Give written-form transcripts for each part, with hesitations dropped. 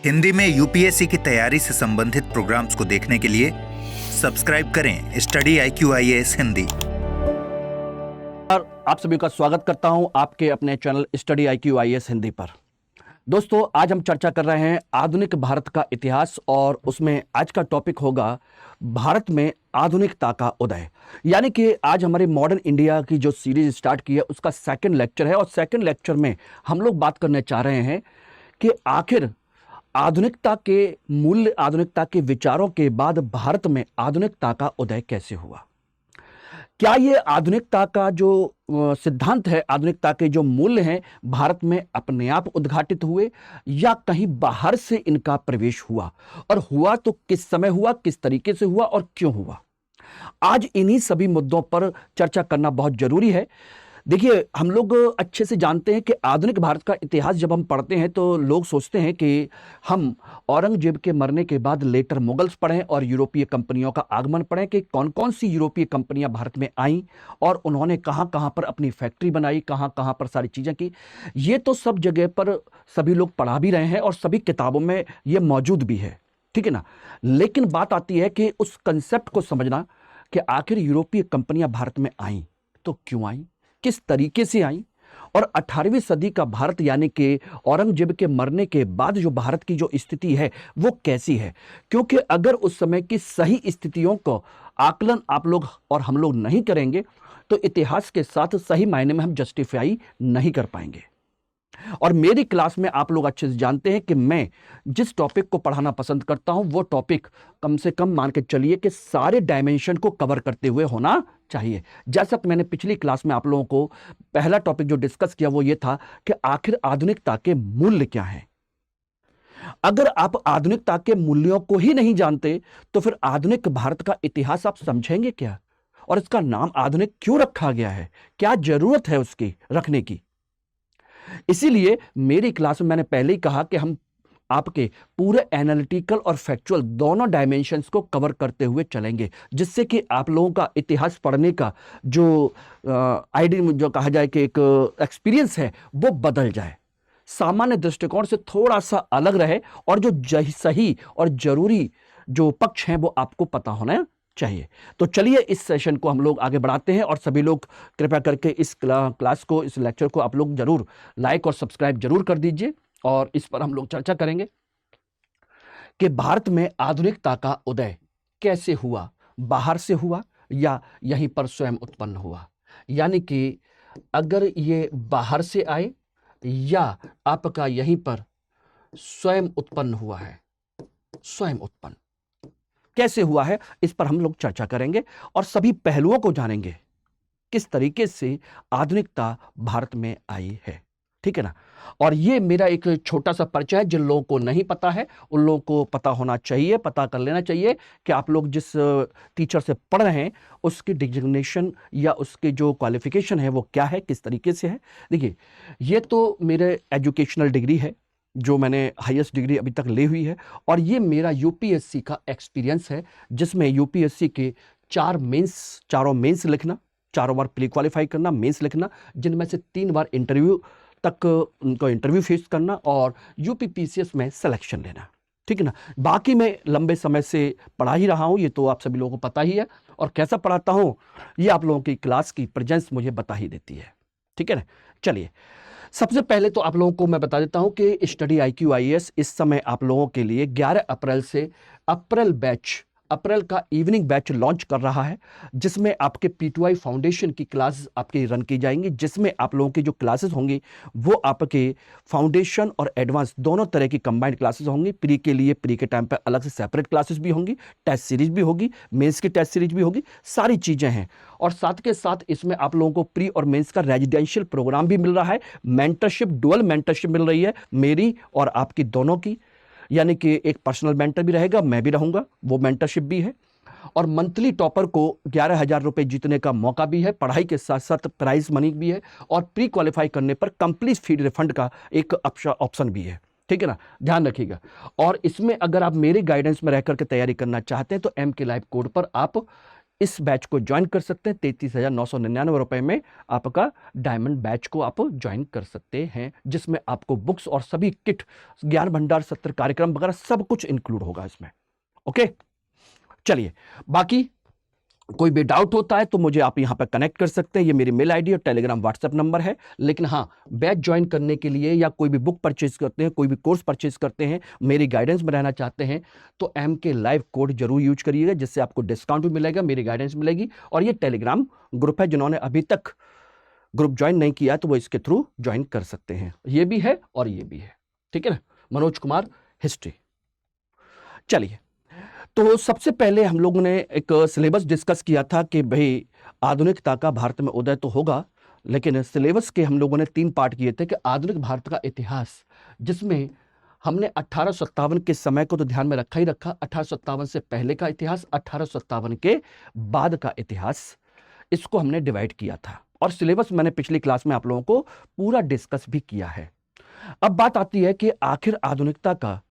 हिंदी में यूपीएससी की तैयारी से संबंधित प्रोग्राम्स को देखने के लिए सब्सक्राइब करें स्टडी IQ-IAS हिंदी। और आप सभी का स्वागत करता हूं आपके अपने चैनल स्टडी IQ-IAS हिंदी पर। दोस्तों, आज हम चर्चा कर रहे हैं आधुनिक भारत का इतिहास और उसमें आज का टॉपिक होगा भारत में आधुनिकता का उदय। यानी कि आज हमारे मॉडर्न इंडिया की जो सीरीज स्टार्ट की है उसका सेकंड लेक्चर है और सेकंड लेक्चर में हम लोग बात करने चाह रहे हैं कि आखिर आधुनिकता के मूल्य, आधुनिकता के विचारों के बाद भारत में आधुनिकता का उदय कैसे हुआ। क्या ये आधुनिकता का जो सिद्धांत है, आधुनिकता के जो मूल्य हैं, भारत में अपने आप उद्घाटित हुए या कहीं बाहर से इनका प्रवेश हुआ, और हुआ तो किस समय हुआ, किस तरीके से हुआ और क्यों हुआ। आज इन्हीं सभी मुद्दों पर चर्चा करना बहुत जरूरी है। देखिए, हम लोग अच्छे से जानते हैं कि आधुनिक भारत का इतिहास जब हम पढ़ते हैं तो लोग सोचते हैं कि हम औरंगजेब के मरने के बाद लेटर मुगल्स पढ़ें और यूरोपीय कंपनियों का आगमन पढ़ें कि कौन कौन सी यूरोपीय कंपनियां भारत में आईं और उन्होंने कहां कहां पर अपनी फैक्ट्री बनाई, कहां कहां पर सारी चीज़ें की। ये तो सब जगह पर सभी लोग पढ़ा भी रहे हैं और सभी किताबों में ये मौजूद भी है, ठीक है ना। लेकिन बात आती है कि उस कंसेप्ट को समझना कि आखिर यूरोपीय कंपनियां भारत में आईं तो क्यों आईं, किस तरीके से आई, और 18वीं सदी का भारत यानी कि औरंगजेब के मरने के बाद जो भारत की जो स्थिति है वो कैसी है। क्योंकि अगर उस समय की सही स्थितियों को आकलन आप लोग और हम लोग नहीं करेंगे तो इतिहास के साथ सही मायने में हम जस्टिफाई नहीं कर पाएंगे। और मेरी क्लास में आप लोग अच्छे से जानते हैं कि मैं जिस टॉपिक को पढ़ाना पसंद करता हूं वो टॉपिक कम से कम मान के चलिए कि सारे डायमेंशन को कवर करते हुए होना चाहिए। जैसा कि मैंने पिछली क्लास में आप लोगों को पहला टॉपिक जो डिस्कस किया वो ये था कि आखिर आधुनिकता के मूल्य क्या हैं। अगर आप आधुनिकता के मूल्यों को ही नहीं जानते तो फिर आधुनिक भारत का इतिहास आप समझेंगे क्या, और इसका नाम आधुनिक क्यों रखा गया है, क्या जरूरत है उसकी रखने की। इसीलिए मेरी क्लास में मैंने पहले ही कहा कि हम आपके पूरे एनालिटिकल और फैक्चुअल दोनों डायमेंशंस को कवर करते हुए चलेंगे, जिससे कि आप लोगों का इतिहास पढ़ने का जो आइडिया, जो कहा जाए कि एक एक्सपीरियंस है, वो बदल जाए, सामान्य दृष्टिकोण से थोड़ा सा अलग रहे और जो सही और जरूरी जो पक्ष हैं वो आपको पता होना चाहिए। तो चलिए इस सेशन को हम लोग आगे बढ़ाते हैं और सभी लोग कृपया करके इस क्लास को, इस लेक्चर को आप लोग जरूर लाइक और सब्सक्राइब जरूर कर दीजिए। और इस पर हम लोग चर्चा करेंगे कि भारत में आधुनिकता का उदय कैसे हुआ, बाहर से हुआ या यहीं पर स्वयं उत्पन्न हुआ। यानी कि अगर ये बाहर से आए या आपका यहीं पर स्वयं उत्पन्न हुआ है, स्वयं उत्पन्न कैसे हुआ है, इस पर हम लोग चर्चा करेंगे और सभी पहलुओं को जानेंगे किस तरीके से आधुनिकता भारत में आई है, ठीक है ना। और ये मेरा एक छोटा सा परिचय है, जिन लोगों को नहीं पता है उन लोगों को पता होना चाहिए, पता कर लेना चाहिए कि आप लोग जिस टीचर से पढ़ रहे हैं उसकी डिजिग्नेशन या उसके जो क्वालिफिकेशन है वो क्या है, किस तरीके से है। देखिए, ये तो मेरे एजुकेशनल डिग्री है जो मैंने हाईएस्ट डिग्री अभी तक ली हुई है, और ये मेरा यूपीएससी का एक्सपीरियंस है जिसमें यूपीएससी के चारों मेंस लिखना, 4 बार प्री क्वालिफाई करना, मेंस लिखना, जिनमें से 3 बार इंटरव्यू तक उनको इंटरव्यू फेस करना और यूपीपीसीएस में सिलेक्शन लेना, ठीक है ना। बाकी मैं लंबे समय से पढ़ा ही रहा हूँ, ये तो आप सभी लोगों को पता ही है, और कैसा पढ़ाता हूँ ये आप लोगों की क्लास की प्रेजेंस मुझे बता ही देती है, ठीक है ना। चलिए, सबसे पहले तो आप लोगों को मैं बता देता हूं कि स्टडी IQ-IAS इस समय आप लोगों के लिए 11 अप्रैल से अप्रैल का इवनिंग बैच लॉन्च कर रहा है, जिसमें आपके P2I फाउंडेशन की क्लास आपकी रन की जाएंगी, जिसमें आप लोगों की जो क्लासेस होंगी वो आपके फाउंडेशन और एडवांस दोनों तरह की कंबाइंड क्लासेस होंगी। प्री के लिए प्री के टाइम पर अलग से सेपरेट क्लासेस भी होंगी, टेस्ट सीरीज भी होगी, मेंस की टेस्ट सीरीज भी होगी, सारी चीजें हैं। और साथ के साथ इसमें आप लोगों को प्री और मेंस का रेजिडेंशियल प्रोग्राम भी मिल रहा है, मेंटरशिप, डुअल मेंटरशिप मिल रही है मेरी और आपकी दोनों की, यानी कि एक पर्सनल मेंटर भी रहेगा, मैं भी रहूंगा, वो मेंटरशिप भी है। और मंथली टॉपर को 11,000 रुपए जीतने का मौका भी है, पढ़ाई के साथ साथ प्राइज मनी भी है, और प्री क्वालिफाई करने पर कंप्लीट फी रिफंड का एक ऑप्शन भी है, ठीक है ना, ध्यान रखिएगा। और इसमें अगर आप मेरे गाइडेंस में रहकर के तैयारी करना चाहते हैं तो MK लाइव कोड पर आप इस बैच को ज्वाइन कर सकते हैं। 33,999 रुपए में आपका डायमंड बैच को आप ज्वाइन कर सकते हैं, जिसमें आपको बुक्स और सभी किट, ज्ञान भंडार, सत्र, कार्यक्रम वगैरह सब कुछ इंक्लूड होगा इसमें। ओके, चलिए, बाकी कोई भी डाउट होता है तो मुझे आप यहां पर कनेक्ट कर सकते हैं। ये मेरी मेल आईडी और टेलीग्राम व्हाट्सएप नंबर है। लेकिन हाँ, बैच ज्वाइन करने के लिए या कोई भी बुक परचेज करते हैं, कोई भी कोर्स परचेज करते हैं, मेरी गाइडेंस में रहना चाहते हैं, तो MK लाइव कोड जरूर यूज करिएगा, जिससे आपको डिस्काउंट भी मिलेगा, मेरी गाइडेंस मिलेगी। और ये टेलीग्राम ग्रुप है, जिन्होंने अभी तक ग्रुप ज्वाइन नहीं किया तो वो इसके थ्रू ज्वाइन कर सकते हैं। ये भी है और ये भी है, ठीक है ना। मनोज कुमार हिस्ट्री। चलिए, तो सबसे पहले हम लोगों ने एक सिलेबस डिस्कस किया था कि भाई आधुनिकता का भारत में उदय तो होगा, लेकिन सिलेबस के हम लोगों ने 3 पार्ट किए थे कि आधुनिक भारत का इतिहास, जिसमें हमने 1857 के समय को तो ध्यान में रखा ही रखा, 1857 से पहले का इतिहास, 1857 के बाद का इतिहास, इसको हमने डिवाइड किया था। और सिलेबस मैंने पिछली क्लास में आप लोगों को पूरा डिस्कस भी किया है। अब बात आती है कि आखिर आधुनिकता का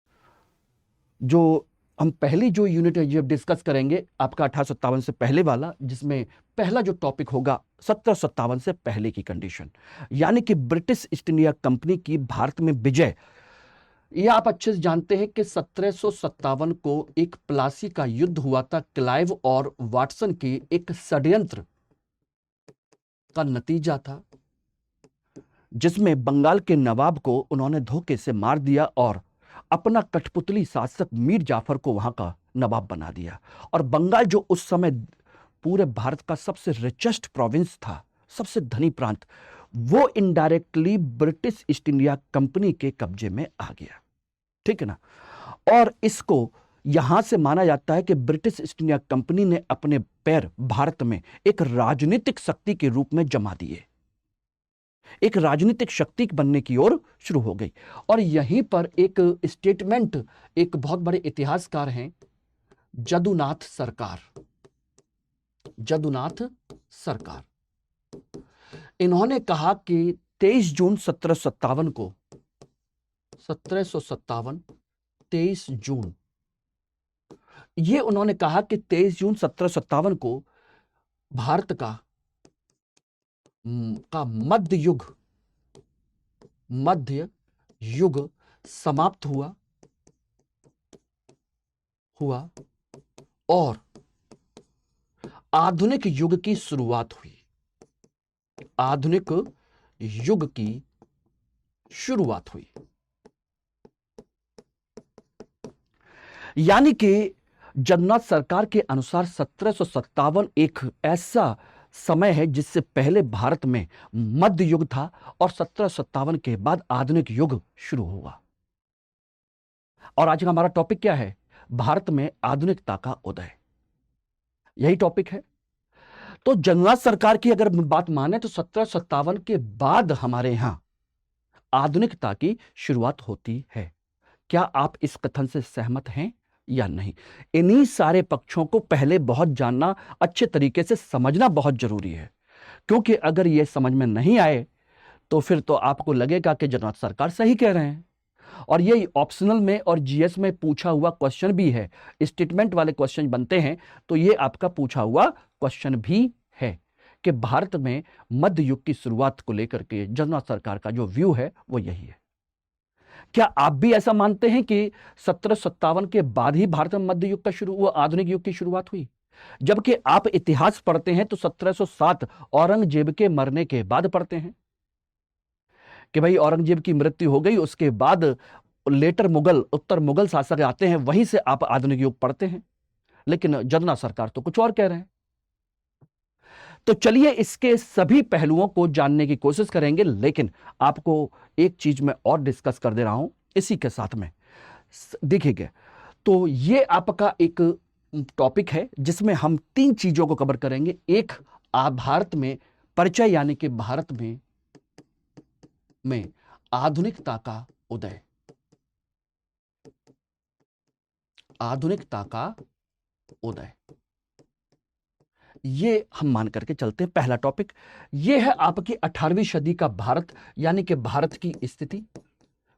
जो हम पहली जो यूनिट जब डिस्कस करेंगे आपका 1857 से पहले वाला, जिसमें पहला जो टॉपिक होगा 1757 से पहले की कंडीशन, यानी कि ब्रिटिश ईस्ट इंडिया कंपनी की भारत में विजय। ये आप अच्छे से जानते हैं कि 1757 को एक प्लासी का युद्ध हुआ था, क्लाइव और वाटसन की एक षड्यंत्र का नतीजा था, जिसमें बंगाल के नवाब को उन्होंने धोखे से मार दिया और अपना कठपुतली शासक मीर जाफर को वहां का नवाब बना दिया। और बंगाल जो उस समय पूरे भारत का सबसे रिचेस्ट प्रोविंस था, सबसे धनी प्रांत, वो indirectly British east India company के कब्जे में आ गया, ठीक है ना। और इसको यहां से माना जाता है कि ब्रिटिश ईस्ट इंडिया कंपनी ने अपने पैर भारत में एक राजनीतिक शक्ति के रूप में जमा दिए, एक राजनीतिक शक्ति बनने की ओर शुरू हो गई। और यहीं पर एक स्टेटमेंट एक बहुत बड़े इतिहासकार हैं, जदुनाथ सरकार। जदुनाथ सरकार, इन्होंने कहा कि 23 जून 1757 को, 1757 23 जून, ये उन्होंने कहा कि 23 जून 1757 को भारत का मध्य युग समाप्त हुआ और आधुनिक युग की शुरुआत हुई। आधुनिक युग की शुरुआत हुई, यानी कि जगन्नाथ सरकार के अनुसार 1757 एक ऐसा समय है जिससे पहले भारत में मध्य युग था और 1757 के बाद आधुनिक युग शुरू हुआ। और आज का हमारा टॉपिक क्या है? भारत में आधुनिकता का उदय, यही टॉपिक है। तो जगन्नाथ सरकार की अगर बात माने तो 1757 के बाद हमारे यहां आधुनिकता की शुरुआत होती है। क्या आप इस कथन से सहमत हैं या नहीं? इन्हीं सारे पक्षों को पहले बहुत जानना, अच्छे तरीके से समझना बहुत जरूरी है, क्योंकि अगर यह समझ में नहीं आए तो फिर तो आपको लगेगा कि जगन्नाथ सरकार सही कह रहे हैं। और ये ऑप्शनल में और जीएस में पूछा हुआ क्वेश्चन भी है, स्टेटमेंट वाले क्वेश्चन बनते हैं तो ये आपका पूछा हुआ क्वेश्चन भी है कि भारत में मध्य युग की शुरुआत को लेकर के जगन्नाथ सरकार का जो व्यू है वो यही है। क्या आप भी ऐसा मानते हैं कि 1757 के बाद ही भारत में मध्य युग का आधुनिक युग की शुरुआत हुई? जबकि आप इतिहास पढ़ते हैं तो 1707 औरंगजेब के मरने के बाद पढ़ते हैं कि भाई औरंगजेब की मृत्यु हो गई, उसके बाद लेटर उत्तर मुगल शासक आते हैं, वहीं से आप आधुनिक युग पढ़ते हैं। लेकिन जगन्नाथ सरकार तो कुछ और कह रहे हैं। तो चलिए इसके सभी पहलुओं को जानने की कोशिश करेंगे, लेकिन आपको एक चीज मैं और डिस्कस कर दे रहा हूं इसी के साथ में, देखिए। तो ये आपका एक टॉपिक है जिसमें हम 3 चीजों को कवर करेंगे। एक, भारत में परिचय, यानी कि भारत में आधुनिकता का उदय, आधुनिकता का उदय, ये हम मान करके चलते हैं। पहला टॉपिक ये है आपकी 18वीं सदी का भारत, यानी कि भारत की स्थिति,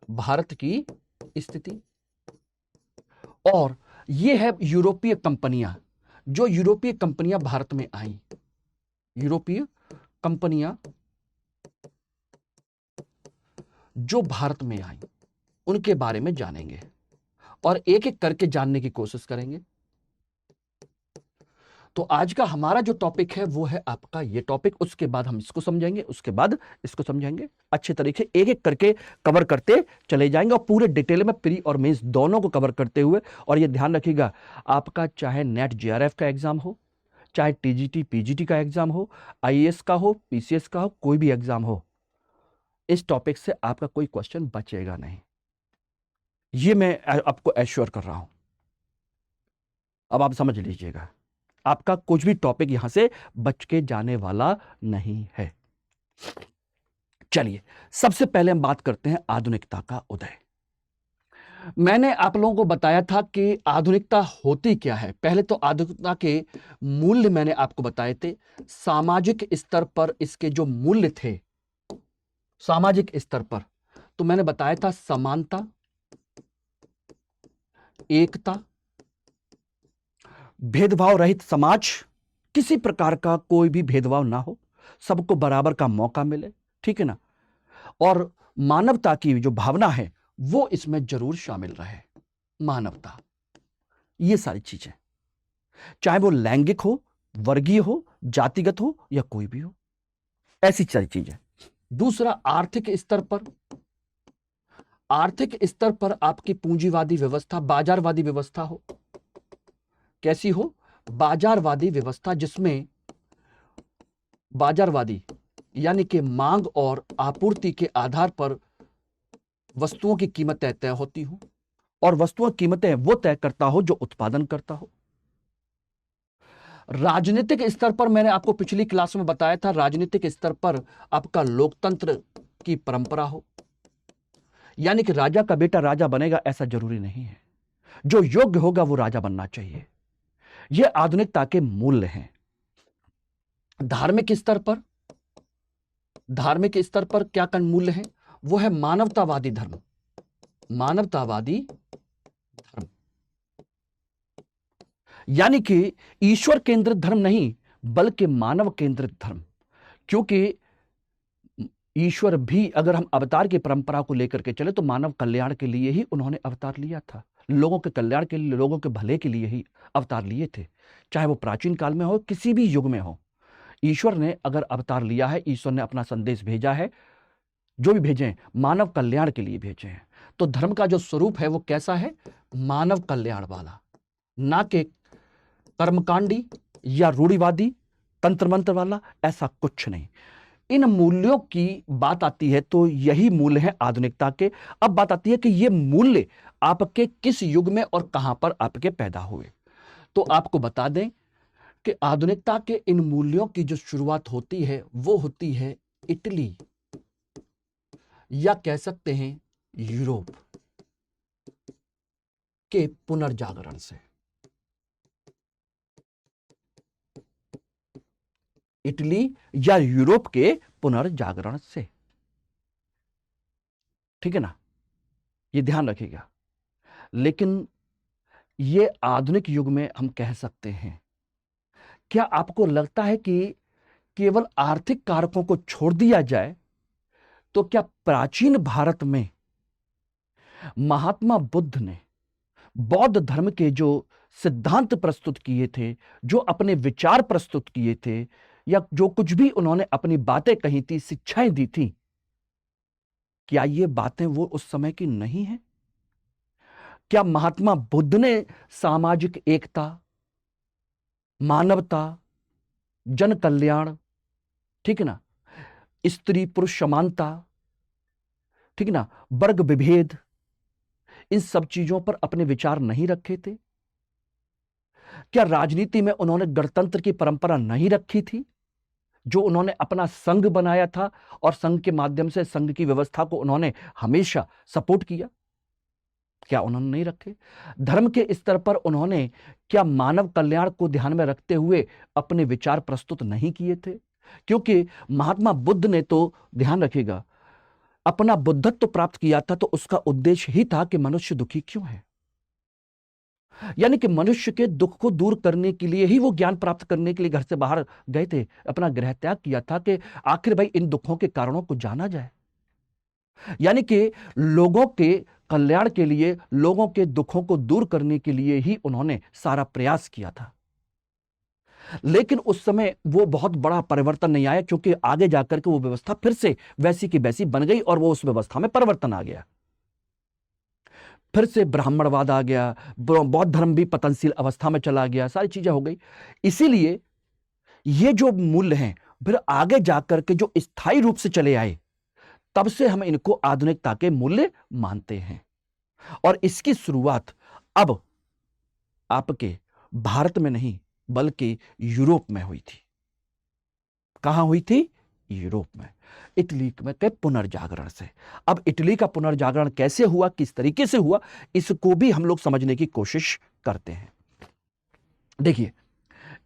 भारत की स्थिति। और ये है यूरोपीय कंपनियां जो यूरोपीय कंपनियां भारत में आई, यूरोपीय कंपनियां जो भारत में आई उनके बारे में जानेंगे और एक एक करके जानने की कोशिश करेंगे। तो आज का हमारा जो टॉपिक है वो है आपका ये टॉपिक, उसके बाद हम इसको समझेंगे, उसके बाद इसको समझेंगे। अच्छे तरीके से एक एक करके कवर करते चले जाएंगे और पूरे डिटेल में प्री और मेंस दोनों को कवर करते हुए। और ये ध्यान रखिएगा, आपका चाहे नेट जेआरएफ का एग्जाम हो, चाहे टीजीटी पीजीटी का एग्जाम हो, आईएएस का हो, पीसीएस का हो, कोई भी एग्जाम हो, इस टॉपिक से आपका कोई क्वेश्चन बचेगा नहीं, ये मैं आपको एश्योर कर रहा हूं। अब आप समझ लीजिएगा, आपका कुछ भी टॉपिक यहां से बच के जाने वाला नहीं है। चलिए, सबसे पहले हम बात करते हैं आधुनिकता का उदय। मैंने आप लोगों को बताया था कि आधुनिकता होती क्या है। पहले तो आधुनिकता के मूल्य मैंने आपको बताए थे। सामाजिक स्तर पर इसके जो मूल्य थे, सामाजिक स्तर पर, तो मैंने बताया था समानता, एकता, भेदभाव रहित समाज, किसी प्रकार का कोई भी भेदभाव ना हो, सबको बराबर का मौका मिले, ठीक है ना, और मानवता की जो भावना है वो इसमें जरूर शामिल रहे। मानवता, ये सारी चीजें, चाहे वो लैंगिक हो, वर्गीय हो, जातिगत हो या कोई भी हो, ऐसी सारी चीजें। दूसरा, आर्थिक स्तर पर, आर्थिक स्तर पर आपकी पूंजीवादी व्यवस्था, बाजारवादी व्यवस्था हो। कैसी हो? बाजारवादी व्यवस्था, जिसमें बाजारवादी यानी कि मांग और आपूर्ति के आधार पर वस्तुओं की कीमतें तय होती हो और वस्तुओं की कीमतें वो तय करता हो जो उत्पादन करता हो। राजनीतिक स्तर पर मैंने आपको पिछली क्लास में बताया था, राजनीतिक स्तर पर आपका लोकतंत्र की परंपरा हो, यानी कि राजा का बेटा राजा बनेगा ऐसा जरूरी नहीं है, जो योग्य होगा वो राजा बनना चाहिए। ये आधुनिकता के मूल्य हैं। धार्मिक स्तर पर, धार्मिक स्तर पर क्या मूल्य है? वो है मानवतावादी धर्म, मानवतावादी धर्म, यानी कि ईश्वर केंद्रित धर्म नहीं बल्कि मानव केंद्रित धर्म। क्योंकि ईश्वर भी, अगर हम अवतार की परंपरा को लेकर के चले, तो मानव कल्याण के लिए ही उन्होंने अवतार लिया था, लोगों के कल्याण के लिए, लोगों के भले के लिए ही अवतार लिए थे। चाहे वो प्राचीन काल में हो, किसी भी युग में हो, ईश्वर ने अगर अवतार लिया है, ईश्वर ने अपना संदेश भेजा है, जो भी भेजे मानव कल्याण के लिए भेजे हैं। तो धर्म का जो स्वरूप है वो कैसा है? मानव कल्याण वाला, ना कि कर्मकांडी या रूढ़िवादी तंत्र मंत्र वाला, ऐसा कुछ नहीं। इन मूल्यों की बात आती है तो यही मूल्य है आधुनिकता के। अब बात आती है कि ये मूल्य आपके किस युग में और कहां पर आपके पैदा हुए। तो आपको बता दें कि आधुनिकता के इन मूल्यों की जो शुरुआत होती है वो होती है इटली, या कह सकते हैं यूरोप के पुनर्जागरण से। इटली या यूरोप के पुनर्जागरण से, ठीक है ना, ये ध्यान रखिएगा। लेकिन ये आधुनिक युग में हम कह सकते हैं, क्या आपको लगता है कि केवल आर्थिक कारकों को छोड़ दिया जाए तो क्या प्राचीन भारत में महात्मा बुद्ध ने बौद्ध धर्म के जो सिद्धांत प्रस्तुत किए थे, जो अपने विचार प्रस्तुत किए थे, या जो कुछ भी उन्होंने अपनी बातें कही थी, शिक्षाएं दी थी, क्या ये बातें वो उस समय की नहीं है? क्या महात्मा बुद्ध ने सामाजिक एकता, मानवता, जन कल्याण, ठीक है ना, स्त्री पुरुष समानता, ठीक है ना, वर्ग विभेद, इन सब चीजों पर अपने विचार नहीं रखे थे? क्या राजनीति में उन्होंने गणतंत्र की परंपरा नहीं रखी थी, जो उन्होंने अपना संघ बनाया था और संघ के माध्यम से संघ की व्यवस्था को उन्होंने हमेशा सपोर्ट किया? क्या उन्होंने नहीं रखे? धर्म के स्तर पर उन्होंने क्या मानव कल्याण को ध्यान में रखते हुए अपने विचार प्रस्तुत नहीं किए थे? क्योंकि महात्मा बुद्ध ने तो, ध्यान रखिएगा, अपना बुद्धत्व प्राप्त किया था तो उसका उद्देश्य ही था कि मनुष्य दुखी क्यों है। यानी कि मनुष्य के दुख को दूर करने के लिए ही वो ज्ञान प्राप्त करने के लिए घर से बाहर गए थे, अपना गृह त्याग किया था कि आखिर भाई इन दुखों के कारणों को जाना जाए। यानी कि लोगों के कल्याण के लिए, लोगों के दुखों को दूर करने के लिए ही उन्होंने सारा प्रयास किया था। लेकिन उस समय वो बहुत बड़ा परिवर्तन नहीं आया, क्योंकि आगे जाकर के वो व्यवस्था फिर से वैसी की वैसी बन गई और वो उस व्यवस्था में परिवर्तन आ गया। फिर से ब्राह्मणवाद आ गया, बौद्ध धर्म भी पतनशील अवस्था में चला गया, सारी चीजें हो गई। इसीलिए ये जो मूल्य हैं फिर आगे जाकर के जो स्थायी रूप से चले आए, तब से हम इनको आधुनिकता के मूल्य मानते हैं। और इसकी शुरुआत अब आपके भारत में नहीं बल्कि यूरोप में हुई थी। कहां हुई थी? यूरोप में, इटली के पुनर्जागरण से। अब इटली का पुनर्जागरण कैसे हुआ, किस तरीके से हुआ, इसको भी हम लोग समझने की कोशिश करते हैं। देखिए,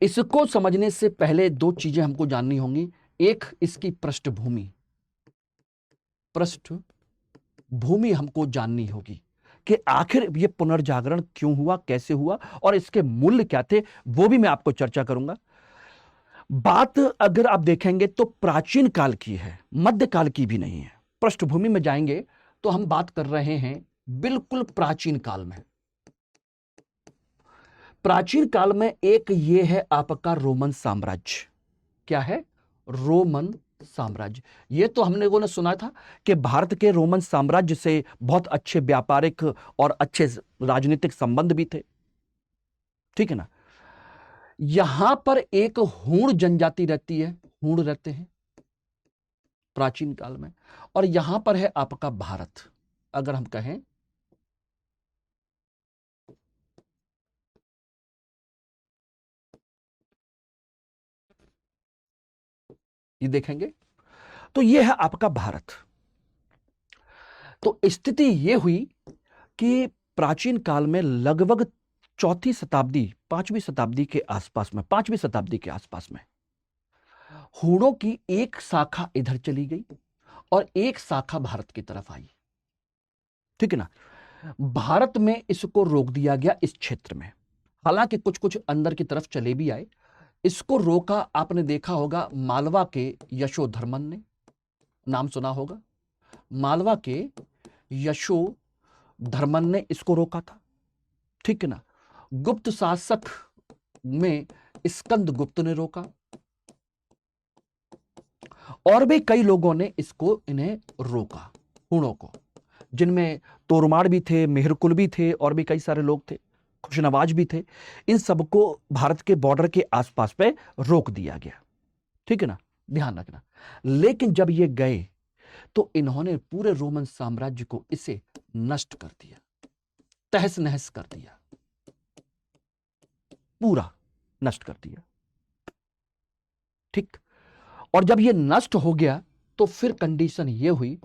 इसको समझने से पहले दो चीजें हमको जाननी होंगी। एक, इसकी पृष्ठभूमि हमको जाननी होगी कि आखिर ये पुनर्जागरण क्यों हुआ, कैसे हुआ और इसके मूल्य क्या थे, वो भी मैं आपको चर्चा करूंगा। बात अगर आप देखेंगे तो प्राचीन काल की है, मध्यकाल की भी नहीं है। पृष्ठभूमि में जाएंगे तो हम बात कर रहे हैं बिल्कुल प्राचीन काल में। प्राचीन काल में एक ये है आपका रोमन साम्राज्य। क्या है? रोमन साम्राज्य। ये तो हमने लोगों ने सुना था कि भारत के रोमन साम्राज्य से बहुत अच्छे व्यापारिक और अच्छे राजनीतिक संबंध भी थे, ठीक है ना। यहां पर एक हूण जनजाति रहती है, हूण रहते हैं प्राचीन काल में, और यहां पर है आपका भारत। अगर हम कहें ये देखेंगे तो ये है आपका भारत। तो स्थिति ये हुई कि प्राचीन काल में लगभग चौथी शताब्दी, 5वीं शताब्दी के आसपास में, 5वीं शताब्दी के आसपास में हूणों की एक शाखा इधर चली गई और एक शाखा भारत की तरफ आई, ठीक है ना। भारत में इसको रोक दिया गया इस क्षेत्र में, हालांकि कुछ कुछ अंदर की तरफ चले भी आए। इसको रोका, आपने देखा होगा मालवा के यशोधर्मन ने, नाम सुना होगा, मालवा के यशोधर्मन ने इसको रोका था, ठीक है ना। गुप्त शासक में स्कंद गुप्त ने रोका, और भी कई लोगों ने इसको, इन्हें रोका, हूणों को, जिनमें तोरमाड़ भी थे, मेहरकुल भी थे, और भी कई सारे लोग थे, खुशनवाज भी थे। इन सबको भारत के बॉर्डर के आसपास पे रोक दिया गया, ठीक है ना, ध्यान रखना। लेकिन जब ये गए तो इन्होंने पूरे रोमन साम्राज्य को इसे नष्ट कर दिया, तहस नहस कर दिया, पूरा नष्ट कर दिया, ठीक। और जब ये नष्ट हो गया तो फिर कंडीशन ये हुई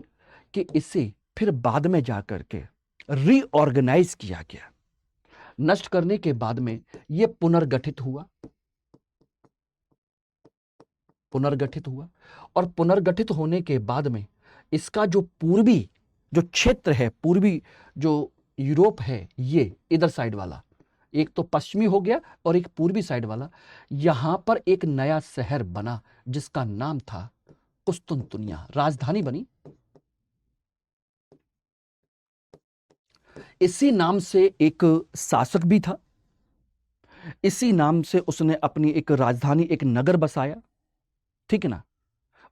कि इसे फिर बाद में जाकर के रीऑर्गेनाइज किया गया। नष्ट करने के बाद में यह पुनर्गठित हुआ, और पुनर्गठित होने के बाद में इसका जो पूर्वी जो क्षेत्र है, पूर्वी जो यूरोप है, ये इधर साइड वाला, एक तो पश्चिमी हो गया और एक पूर्वी साइड वाला, यहां पर एक नया शहर बना जिसका नाम था कुस्तुनतुनिया, राजधानी बनी। इसी नाम से एक शासक भी था, इसी नाम से उसने अपनी एक राजधानी, एक नगर बसाया, ठीक है ना।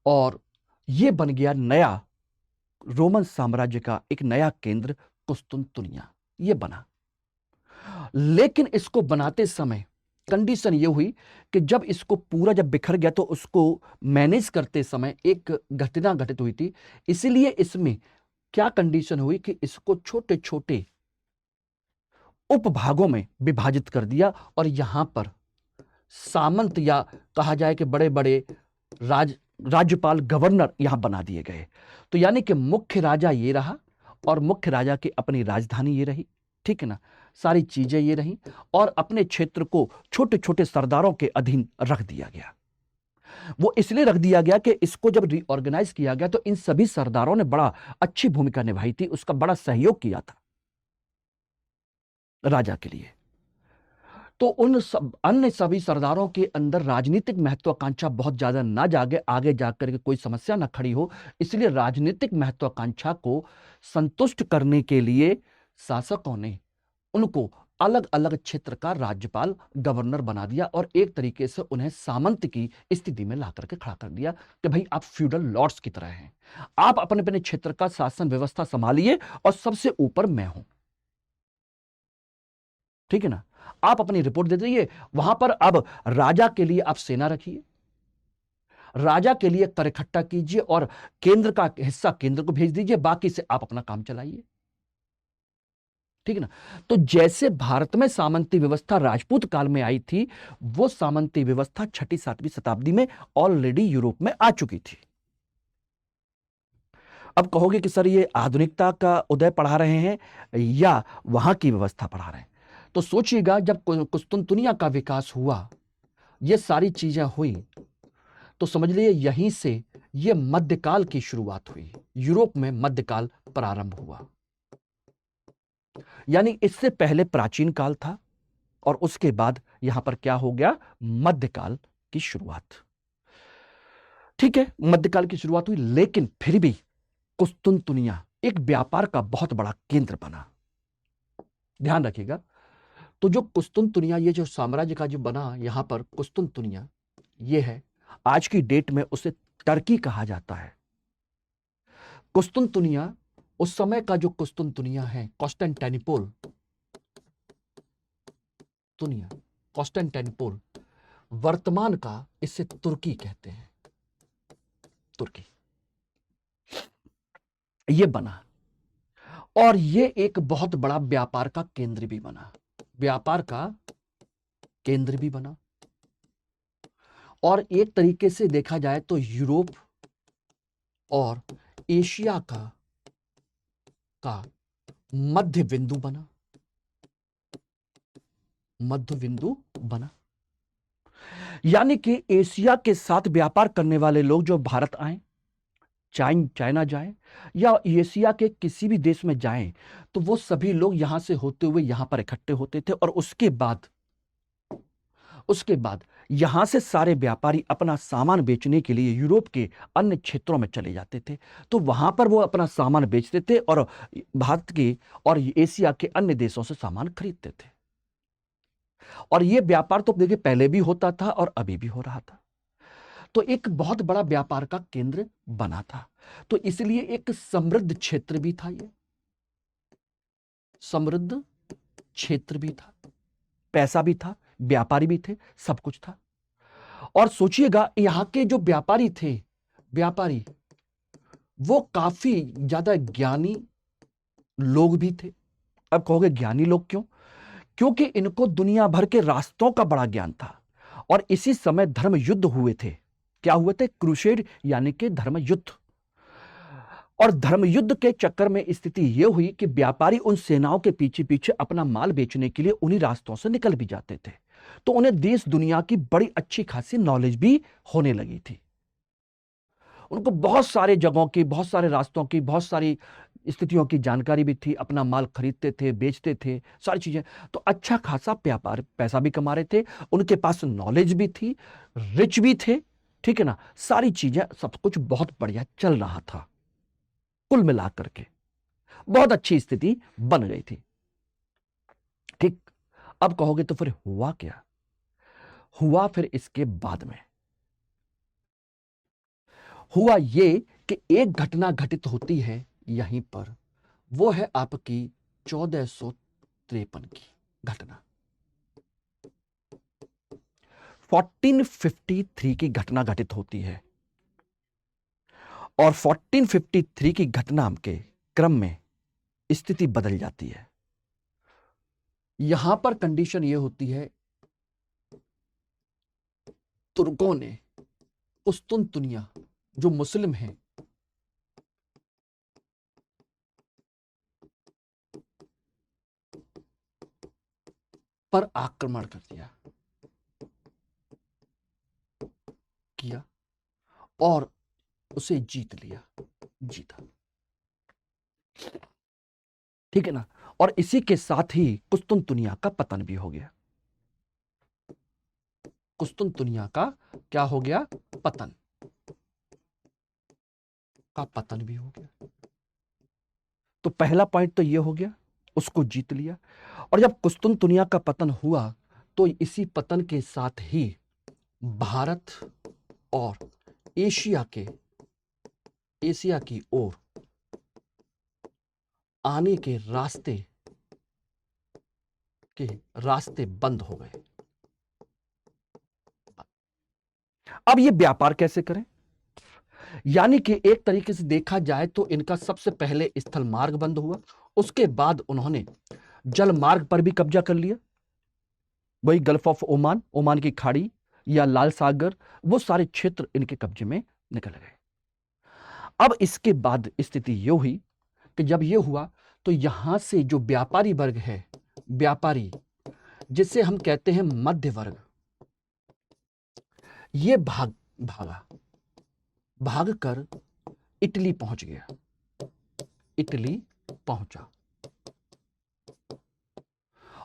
और यह बन गया नया रोमन साम्राज्य का एक नया केंद्र, कुस्तुनतुनिया यह बना। लेकिन इसको बनाते समय कंडीशन यह हुई कि जब इसको पूरा जब बिखर गया तो उसको मैनेज करते समय एक घटना घटित हुई थी। इसीलिए इसमें क्या कंडीशन हुई कि इसको छोटे छोटे उपभागों में विभाजित कर दिया, और यहां पर सामंत या कहा जाए कि बड़े बड़े राज्यपाल, गवर्नर यहां बना दिए गए। तो यानी कि मुख्य राजा ये रहा और मुख्य राजा की अपनी राजधानी ये रही, ठीक है ना, सारी चीजें ये रही, और अपने क्षेत्र को छोटे छोटे सरदारों के अधीन रख दिया गया। वो इसलिए रख दिया गया कि इसको जब रीऑर्गेनाइज किया गया तो इन सभी सरदारों ने बड़ा अच्छी भूमिका निभाई थी, उसका बड़ा सहयोग किया था राजा के लिए, तो उन सब अन्य सभी सरदारों के अंदर राजनीतिक महत्वाकांक्षा बहुत ज्यादा ना जागे, आगे जाकर के कोई समस्या ना खड़ी हो, इसलिए राजनीतिक महत्वाकांक्षा को संतुष्ट करने के लिए शासकों ने उनको अलग अलग क्षेत्र का राज्यपाल, गवर्नर बना दिया और एक तरीके से उन्हें सामंत की स्थिति में ला करके खड़ा कर दिया कि भाई आप फ्यूडल लॉर्ड्स की तरह हैं, आप अपने अपने क्षेत्र का शासन व्यवस्था संभालिए और सबसे ऊपर मैं हूं। ठीक है ना, आप अपनी रिपोर्ट दे दीजिए, वहां पर अब राजा के लिए आप सेना रखिए, राजा के लिए कर इकट्ठा कीजिए और केंद्र का हिस्सा केंद्र को भेज दीजिए, बाकी से आप अपना काम चलाइए। ठीक है ना, तो जैसे भारत में सामंती व्यवस्था राजपूत काल में आई थी, वो सामंती व्यवस्था 6ठी-7वीं शताब्दी में ऑलरेडी यूरोप में आ चुकी थी। अब कहोगे कि सर ये आधुनिकता का उदय पढ़ा रहे हैं या वहां की व्यवस्था पढ़ा रहे हैं, तो सोचिएगा जब कुस्तुनतुनिया का विकास हुआ, ये सारी चीजें हुई, तो समझ लीजिए यहीं से ये मध्यकाल की शुरुआत हुई, यूरोप में मध्यकाल प्रारंभ हुआ। यानी इससे पहले प्राचीन काल था और उसके बाद यहां पर क्या हो गया, मध्यकाल की शुरुआत। ठीक है, मध्यकाल की शुरुआत हुई, लेकिन फिर भी कुस्तुनतुनिया एक व्यापार का बहुत बड़ा केंद्र बना। ध्यान रखिएगा, तो जो कुस्तुनतुनिया, ये जो साम्राज्य का जो बना यहां पर कुस्तुनतुनिया, ये है आज की डेट में उसे टर्की कहा जाता है। कुस्तुनतुनिया उस समय का जो कुस्तुनतुनिया है, कॉन्स्टेंटिनोपल तुनिया, कॉन्स्टेंटिनोपल, वर्तमान का इसे तुर्की कहते हैं, तुर्की, ये बना और ये एक बहुत बड़ा व्यापार का केंद्र भी बना, व्यापार का केंद्र भी बना। और एक तरीके से देखा जाए तो यूरोप और एशिया का मध्य बिंदु बना, मध्य बिंदु बना। यानी कि एशिया के साथ व्यापार करने वाले लोग जो भारत आए, चाइना जाएं या एशिया के किसी भी देश में जाएं, तो वो सभी लोग यहां से होते हुए यहां पर इकट्ठे होते थे और उसके बाद यहां से सारे व्यापारी अपना सामान बेचने के लिए यूरोप के अन्य क्षेत्रों में चले जाते थे, तो वहां पर वो अपना सामान बेचते थे और भारत के और एशिया के अन्य देशों से सामान खरीदते थे। और ये व्यापार तो देखिए पहले भी होता था और अभी भी हो रहा था, तो एक बहुत बड़ा व्यापार का केंद्र बना था। तो इसलिए एक समृद्ध क्षेत्र भी था, ये समृद्ध क्षेत्र भी था, पैसा भी था, व्यापारी भी थे, सब कुछ था। और सोचिएगा यहां के जो व्यापारी थे, व्यापारी वो काफी ज्यादा ज्ञानी लोग भी थे। अब कहोगे ज्ञानी लोग क्यों? क्योंकि इनको दुनिया भर के रास्तों का बड़ा ज्ञान था और इसी समय धर्म युद्ध हुए थे। क्या हुए थे? क्रूसेड, यानी कि धर्म युद्ध। और धर्म युद्ध के चक्कर में स्थिति यह हुई कि व्यापारी उन सेनाओं के पीछे पीछे अपना माल बेचने के लिए उन्हीं रास्तों से निकल भी जाते थे, तो उन्हें देश दुनिया की बड़ी अच्छी खासी नॉलेज भी होने लगी थी। उनको बहुत सारे जगहों की, बहुत सारे रास्तों की, बहुत सारी स्थितियों की जानकारी भी थी, अपना माल खरीदते थे, बेचते थे, सारी चीजें। तो अच्छा खासा व्यापार, पैसा भी कमा रहे थे, उनके पास नॉलेज भी थी, रिच भी थे। ठीक है ना, सारी चीजें, सब कुछ बहुत बढ़िया चल रहा था। कुल मिलाकर के बहुत अच्छी स्थिति बन गई थी। ठीक, अब कहोगे तो फिर हुआ क्या? हुआ फिर इसके बाद में हुआ ये कि एक घटना घटित होती है यहीं पर, वो है आपकी 1453 की घटना, 1453 की घटना घटित होती है। और 1453 की घटना के क्रम में स्थिति बदल जाती है। यहां पर कंडीशन यह होती है, तुर्कों ने कुस्तुनतुनिया जो मुस्लिम हैं, पर आक्रमण कर किया और उसे जीता। ठीक है ना, और इसी के साथ ही कुस्तुनतुनिया का पतन भी हो गया। कुस्तुनतुनिया का क्या हो गया, पतन का पतन भी हो गया। तो पहला पॉइंट तो ये हो गया, उसको जीत लिया। और जब कुस्तुनतुनिया का पतन हुआ तो इसी पतन के साथ ही भारत और एशिया की ओर आने के रास्ते बंद हो गए। अब ये व्यापार कैसे करें? यानी कि एक तरीके से देखा जाए तो इनका सबसे पहले स्थल मार्ग बंद हुआ, उसके बाद उन्होंने जल मार्ग पर भी कब्जा कर लिया। वही गल्फ ऑफ ओमान, ओमान की खाड़ी या लाल सागर, वो सारे क्षेत्र इनके कब्जे में निकल गए। अब इसके बाद स्थिति ये हुई कि जब ये हुआ तो यहां से जो व्यापारी वर्ग है, व्यापारी जिसे हम कहते हैं मध्य वर्ग, ये भाग कर इटली पहुंच गया। इटली पहुंचा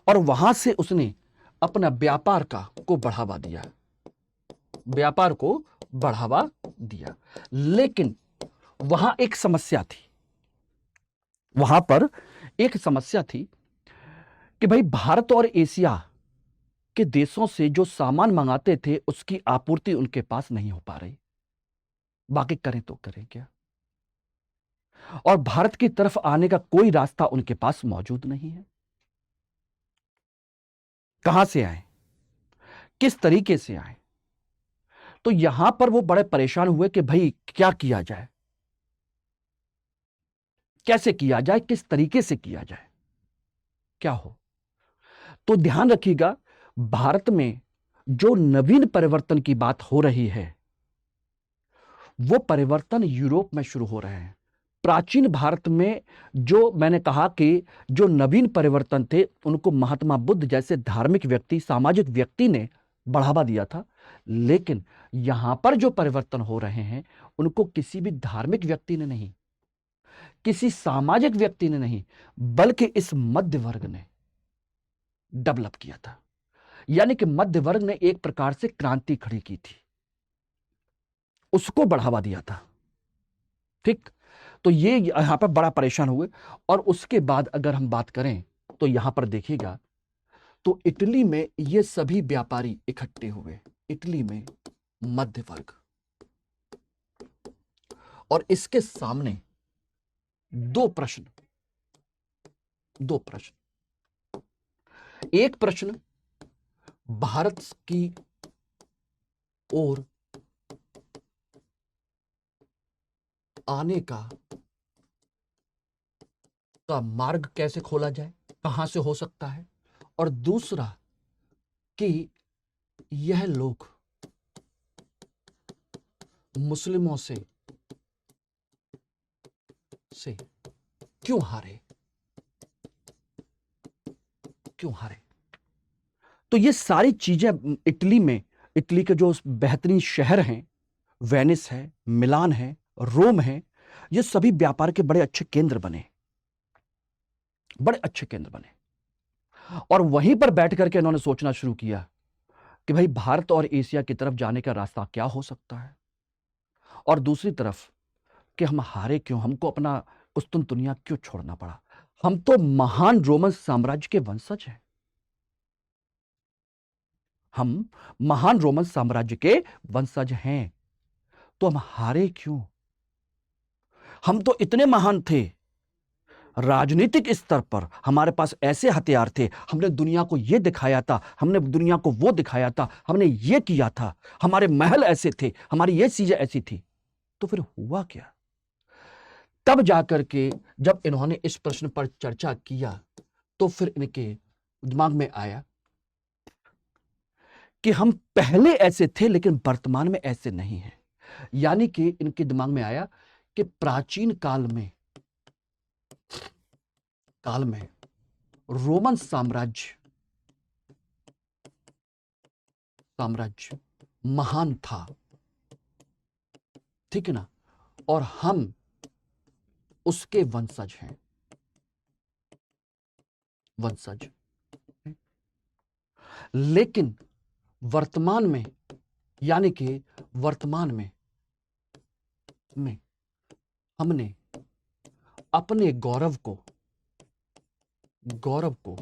और वहां से उसने अपना व्यापार को बढ़ावा दिया। लेकिन वहां एक समस्या थी, वहां पर एक समस्या थी कि भाई भारत और एशिया के देशों से जो सामान मंगाते थे उसकी आपूर्ति उनके पास नहीं हो पा रही। बाकी करें तो करें क्या? और भारत की तरफ आने का कोई रास्ता उनके पास मौजूद नहीं है। कहां से आए, किस तरीके से आए? तो यहां पर वो बड़े परेशान हुए कि भाई क्या किया जाए, कैसे किया जाए, किस तरीके से किया जाए, क्या हो। तो ध्यान रखिएगा, भारत में जो नवीन परिवर्तन की बात हो रही है वो परिवर्तन यूरोप में शुरू हो रहे हैं। प्राचीन भारत में जो मैंने कहा कि जो नवीन परिवर्तन थे उनको महात्मा बुद्ध जैसे धार्मिक व्यक्ति, सामाजिक व्यक्ति ने बढ़ावा दिया था। लेकिन यहां पर जो परिवर्तन हो रहे हैं उनको किसी भी धार्मिक व्यक्ति ने नहीं, किसी सामाजिक व्यक्ति ने नहीं, बल्कि इस मध्य वर्ग ने डेवलप किया था। यानी कि मध्य वर्ग ने एक प्रकार से क्रांति खड़ी की थी, उसको बढ़ावा दिया था। ठीक, तो ये यहां पर बड़ा परेशान हुए। और उसके बाद अगर हम बात करें तो यहां पर देखिएगा तो इटली में ये सभी व्यापारी इकट्ठे हुए, इटली में मध्य वर्ग, और इसके सामने दो प्रश्न। एक प्रश्न भारत की ओर आने का मार्ग कैसे खोला जाए, कहां से हो सकता है, और दूसरा कि यह लोग मुस्लिमों से क्यों हारे। तो ये सारी चीजें इटली के जो बेहतरीन शहर हैं, वेनिस है, मिलान है, रोम है, ये सभी व्यापार के बड़े अच्छे केंद्र बने। और वहीं पर बैठ करके इन्होंने सोचना शुरू किया कि भाई भारत और एशिया की तरफ जाने का रास्ता क्या हो सकता है, और दूसरी तरफ कि हम हारे क्यों, हमको अपना कुस्तुनतुनिया क्यों छोड़ना पड़ा। हम तो महान रोमन साम्राज्य के वंशज हैं, हम महान रोमन साम्राज्य के वंशज हैं, तो हम हारे क्यों? हम तो इतने महान थे, राजनीतिक स्तर पर हमारे पास ऐसे हथियार थे, हमने दुनिया को यह दिखाया था, हमने दुनिया को वो दिखाया था, हमने ये किया था, हमारे महल ऐसे थे, हमारी ये चीजें ऐसी थी। तो फिर हुआ क्या? तब जाकर के जब इन्होंने इस प्रश्न पर चर्चा किया तो फिर इनके दिमाग में आया कि हम पहले ऐसे थे लेकिन वर्तमान में ऐसे नहीं हैं। यानी कि इनके दिमाग में आया कि प्राचीन काल में रोमन साम्राज्य महान था, ठीक है ना, और हम उसके वंशज हैं। लेकिन वर्तमान में, यानी कि वर्तमान में हमने अपने गौरव को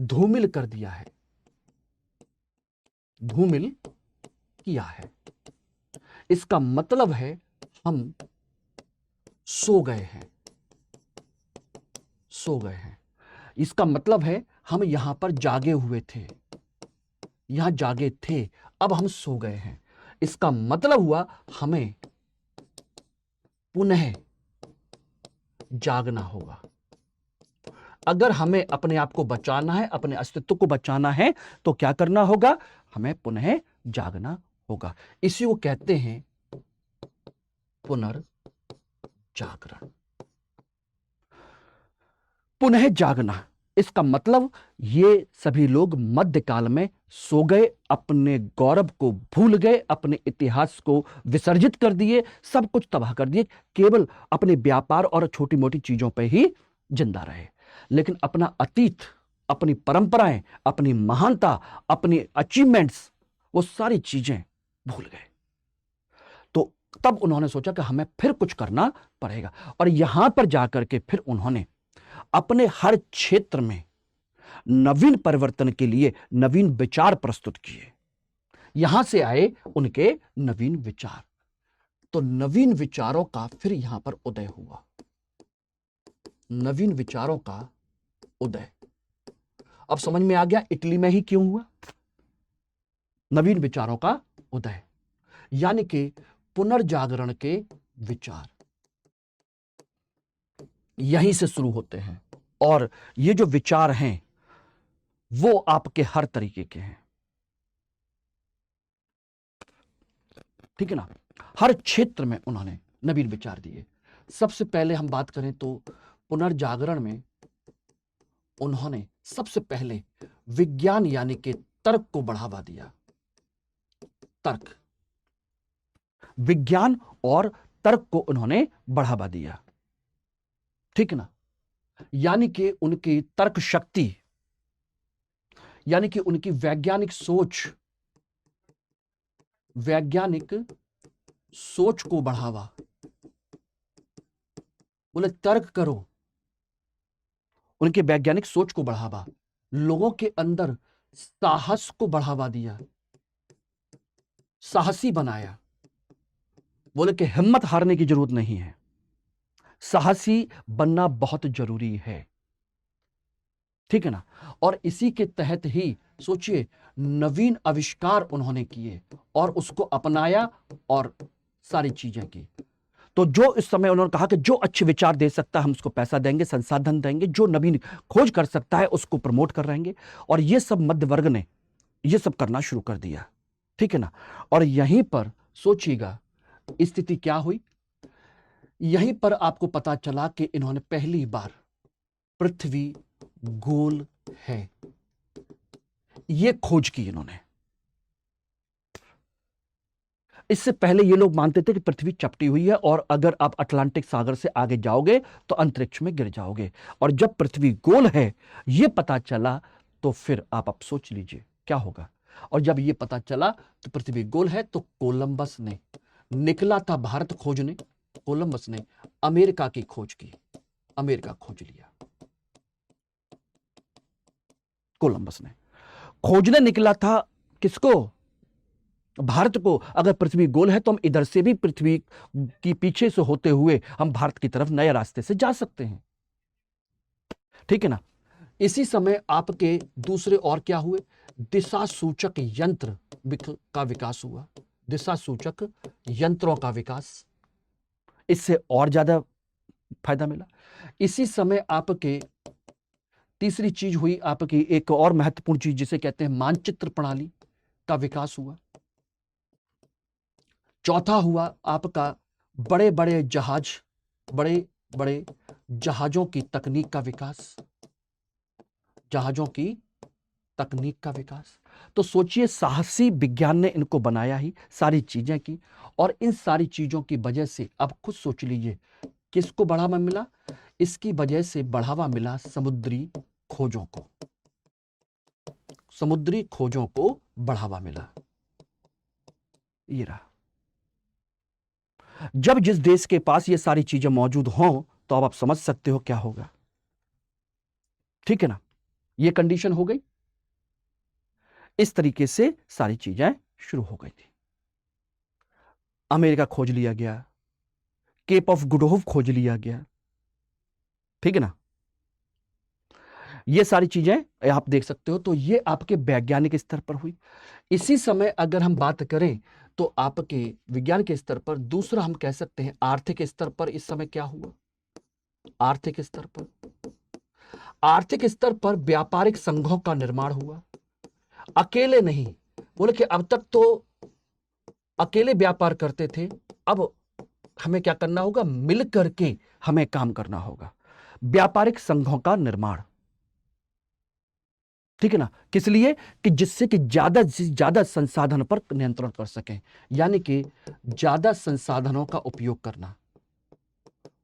धूमिल कर दिया है, धूमिल किया है। इसका मतलब है हम सो गए हैं, सो गए हैं। इसका मतलब है हम यहां पर जागे हुए थे, यहां जागे थे, अब हम सो गए हैं। इसका मतलब हुआ हमें पुनः जागना होगा। अगर हमें अपने आप को बचाना है, अपने अस्तित्व को बचाना है, तो क्या करना होगा? हमें पुनः जागना होगा। इसी को कहते हैं पुनर्जागरण। पुनः जागना, इसका मतलब ये सभी लोग मध्यकाल में सो गए, अपने गौरव को भूल गए, अपने इतिहास को विसर्जित कर दिए, सब कुछ तबाह कर दिए, केवल अपने व्यापार और छोटी मोटी चीजों पे ही जिंदा रहे। लेकिन अपना अतीत, अपनी परंपराएं, अपनी महानता, अपनी अचीवमेंट्स, वो सारी चीजें भूल गए। तो तब उन्होंने सोचा कि हमें फिर कुछ करना पड़ेगा, और यहां पर जाकर के फिर उन्होंने अपने हर क्षेत्र में नवीन परिवर्तन के लिए नवीन विचार प्रस्तुत किए। यहां से आए उनके नवीन विचार। तो नवीन विचारों का फिर यहां पर उदय हुआ, नवीन विचारों का उदय। अब समझ में आ गया इटली में ही क्यों हुआ नवीन विचारों का उदय, यानी कि पुनर्जागरण के विचार यहीं से शुरू होते हैं। और ये जो विचार हैं वो आपके हर तरीके के हैं, ठीक है ना। हर क्षेत्र में उन्होंने नवीन विचार दिए। सबसे पहले हम बात करें तो पुनर्जागरण में उन्होंने सबसे पहले विज्ञान यानी कि तर्क को बढ़ावा दिया। तर्क, विज्ञान और तर्क को उन्होंने बढ़ावा दिया, ठीक है ना। यानी कि उनकी तर्क शक्ति, यानी कि उनकी वैज्ञानिक सोच को बढ़ावा। बोले तर्क करो, उनके वैज्ञानिक सोच को बढ़ावा, लोगों के अंदर साहस को बढ़ावा दिया, साहसी बनाया। बोले कि हिम्मत हारने की जरूरत नहीं है, साहसी बनना बहुत जरूरी है, ठीक है ना। और इसी के तहत ही सोचिए नवीन आविष्कार उन्होंने किए और उसको अपनाया और सारी चीजें की। तो जो इस समय उन्होंने कहा कि जो अच्छे विचार दे सकता है हम उसको पैसा देंगे, संसाधन देंगे, जो नवीन खोज कर सकता है उसको प्रमोट कर रहेंगे। और ये सब मध्य वर्ग ने ये सब करना शुरू कर दिया, ठीक है ना। और यहीं पर सोचिएगा स्थिति क्या हुई। यहीं पर आपको पता चला कि इन्होंने पहली बार पृथ्वी गोल है ये खोज की इन्होंने। इससे पहले ये लोग मानते थे कि पृथ्वी चपटी हुई है और अगर आप अटलांटिक सागर से आगे जाओगे तो अंतरिक्ष में गिर जाओगे। और जब पृथ्वी गोल है ये पता चला तो फिर आप सोच लीजिए क्या होगा। और जब ये पता चला तो पृथ्वी गोल है तो कोलंबस ने निकला था भारत खोजने, कोलंबस ने अमेरिका की खोज की, अमेरिका खोज लिया। कोलंबस ने खोजने निकला था किसको? भारत को। अगर पृथ्वी गोल है तो हम इधर से भी पृथ्वी की पीछे से होते हुए हम भारत की तरफ नए रास्ते से जा सकते हैं, ठीक है ना। इसी समय आपके दूसरे और क्या हुए? दिशा सूचक यंत्र का विकास हुआ, दिशा सूचक यंत्रों का विकास, इससे और ज्यादा फायदा मिला। इसी समय आपके तीसरी चीज हुई आपकी एक और महत्वपूर्ण चीज जिसे कहते हैं मानचित्र प्रणाली का विकास हुआ। चौथा हुआ आपका बड़े बड़े जहाजों की तकनीक का विकास, जहाजों की तकनीक का विकास। तो सोचिए साहसी विज्ञान ने इनको बनाया ही, सारी चीजें की। और इन सारी चीजों की वजह से अब खुद सोच लीजिए किसको बढ़ावा मिला? इसकी वजह से बढ़ावा मिला समुद्री खोजों को, समुद्री खोजों को बढ़ावा मिला। ये रहा। जब जिस देश के पास ये सारी चीजें मौजूद हों तो अब आप समझ सकते हो क्या होगा। ठीक है ना, ये कंडीशन हो गई। इस तरीके से सारी चीजें शुरू हो गई थी। अमेरिका खोज लिया गया, केप ऑफ गुड होप खोज लिया गया। ठीक है ना, ये सारी चीजें आप देख सकते हो। तो ये आपके वैज्ञानिक स्तर पर हुई। इसी समय अगर हम बात करें तो आपके विज्ञान के स्तर पर दूसरा हम कह सकते हैं आर्थिक स्तर पर इस समय क्या हुआ। आर्थिक स्तर पर व्यापारिक संघों का निर्माण हुआ। अकेले नहीं, बोले कि अब तक तो अकेले व्यापार करते थे, अब हमें क्या करना होगा, मिल करके हमें काम करना होगा। व्यापारिक संघों का निर्माण। ठीक है ना, किस लिए कि जिससे कि ज्यादा से ज्यादा संसाधन पर नियंत्रण कर सकें, यानी कि ज्यादा संसाधनों का उपयोग करना,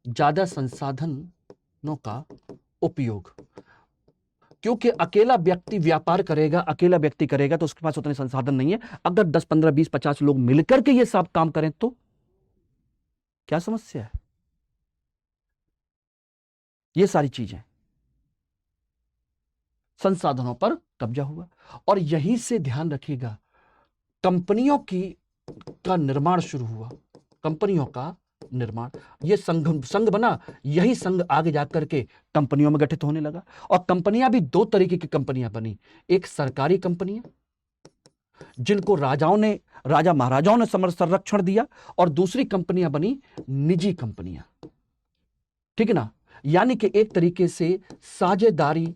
ज्यादा संसाधनों का उपयोग। क्योंकि अकेला व्यक्ति व्यापार करेगा, अकेला व्यक्ति करेगा तो उसके पास उतने संसाधन नहीं है। अगर 10, 15, 20, 50 लोग मिलकर के ये सब काम करें तो क्या समस्या है। ये सारी चीजें, संसाधनों पर कब्जा हुआ। और यहीं से ध्यान रखिएगा, कंपनियों का निर्माण शुरू हुआ। कंपनियों का निर्माण, ये संघ बना। यही संघ आगे जाकर के कंपनियों में गठित होने लगा। और कंपनियां भी दो तरीके की कंपनियां बनी। एक सरकारी कंपनियां जिनको राजा महाराजाओं ने संरक्षण दिया, और दूसरी कंपनियां बनी निजी कंपनियां। ठीक है ना, यानी कि एक तरीके से साझेदारी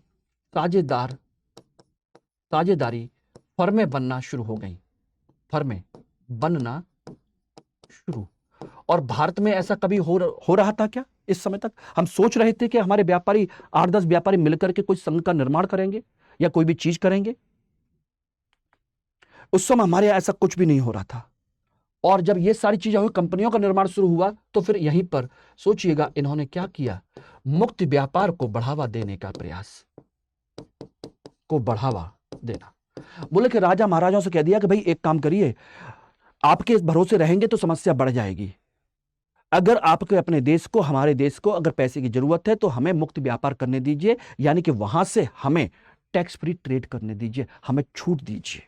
फर्में बनना शुरू हो गई। फर्में बनना शुरू। और भारत में ऐसा कभी हो रहा था क्या? इस समय तक हम सोच रहे थे कि हमारे व्यापारी 8-10 व्यापारी मिलकर के कोई संघ का निर्माण करेंगे या कोई भी चीज करेंगे। उस समय हमारे यहां ऐसा कुछ भी नहीं हो रहा था। और जब ये सारी चीजें हुई, कंपनियों का निर्माण शुरू हुआ, तो फिर यहीं पर सोचिएगा इन्होंने क्या किया, मुक्त व्यापार को बढ़ावा देने का प्रयास, को बढ़ावा देना। बोले कि राजा महाराजाओं से कह दिया कि भाई एक काम करिए, आपके भरोसे रहेंगे तो समस्या बढ़ जाएगी। अगर आपके अपने देश को, हमारे देश को अगर पैसे की जरूरत है तो हमें मुक्त व्यापार करने दीजिए, यानी कि वहां से हमें टैक्स फ्री ट्रेड करने दीजिए, हमें छूट दीजिए।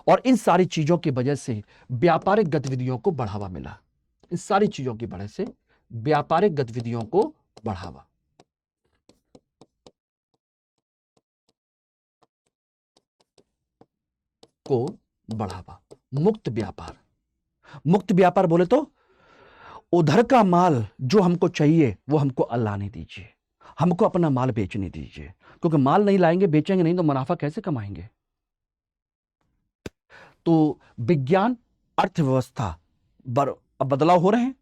और इन सारी चीजों की वजह से व्यापारिक गतिविधियों को बढ़ावा मिला। इन सारी चीजों की वजह से व्यापारिक गतिविधियों को बढ़ावा। मुक्त व्यापार बोले तो उधर का माल जो हमको चाहिए वो हमको लाने दीजिए, हमको अपना माल बेचने दीजिए। क्योंकि माल नहीं लाएंगे, बेचेंगे नहीं तो मुनाफा कैसे कमाएंगे। तो विज्ञान, अर्थव्यवस्था बदलाव हो रहे हैं।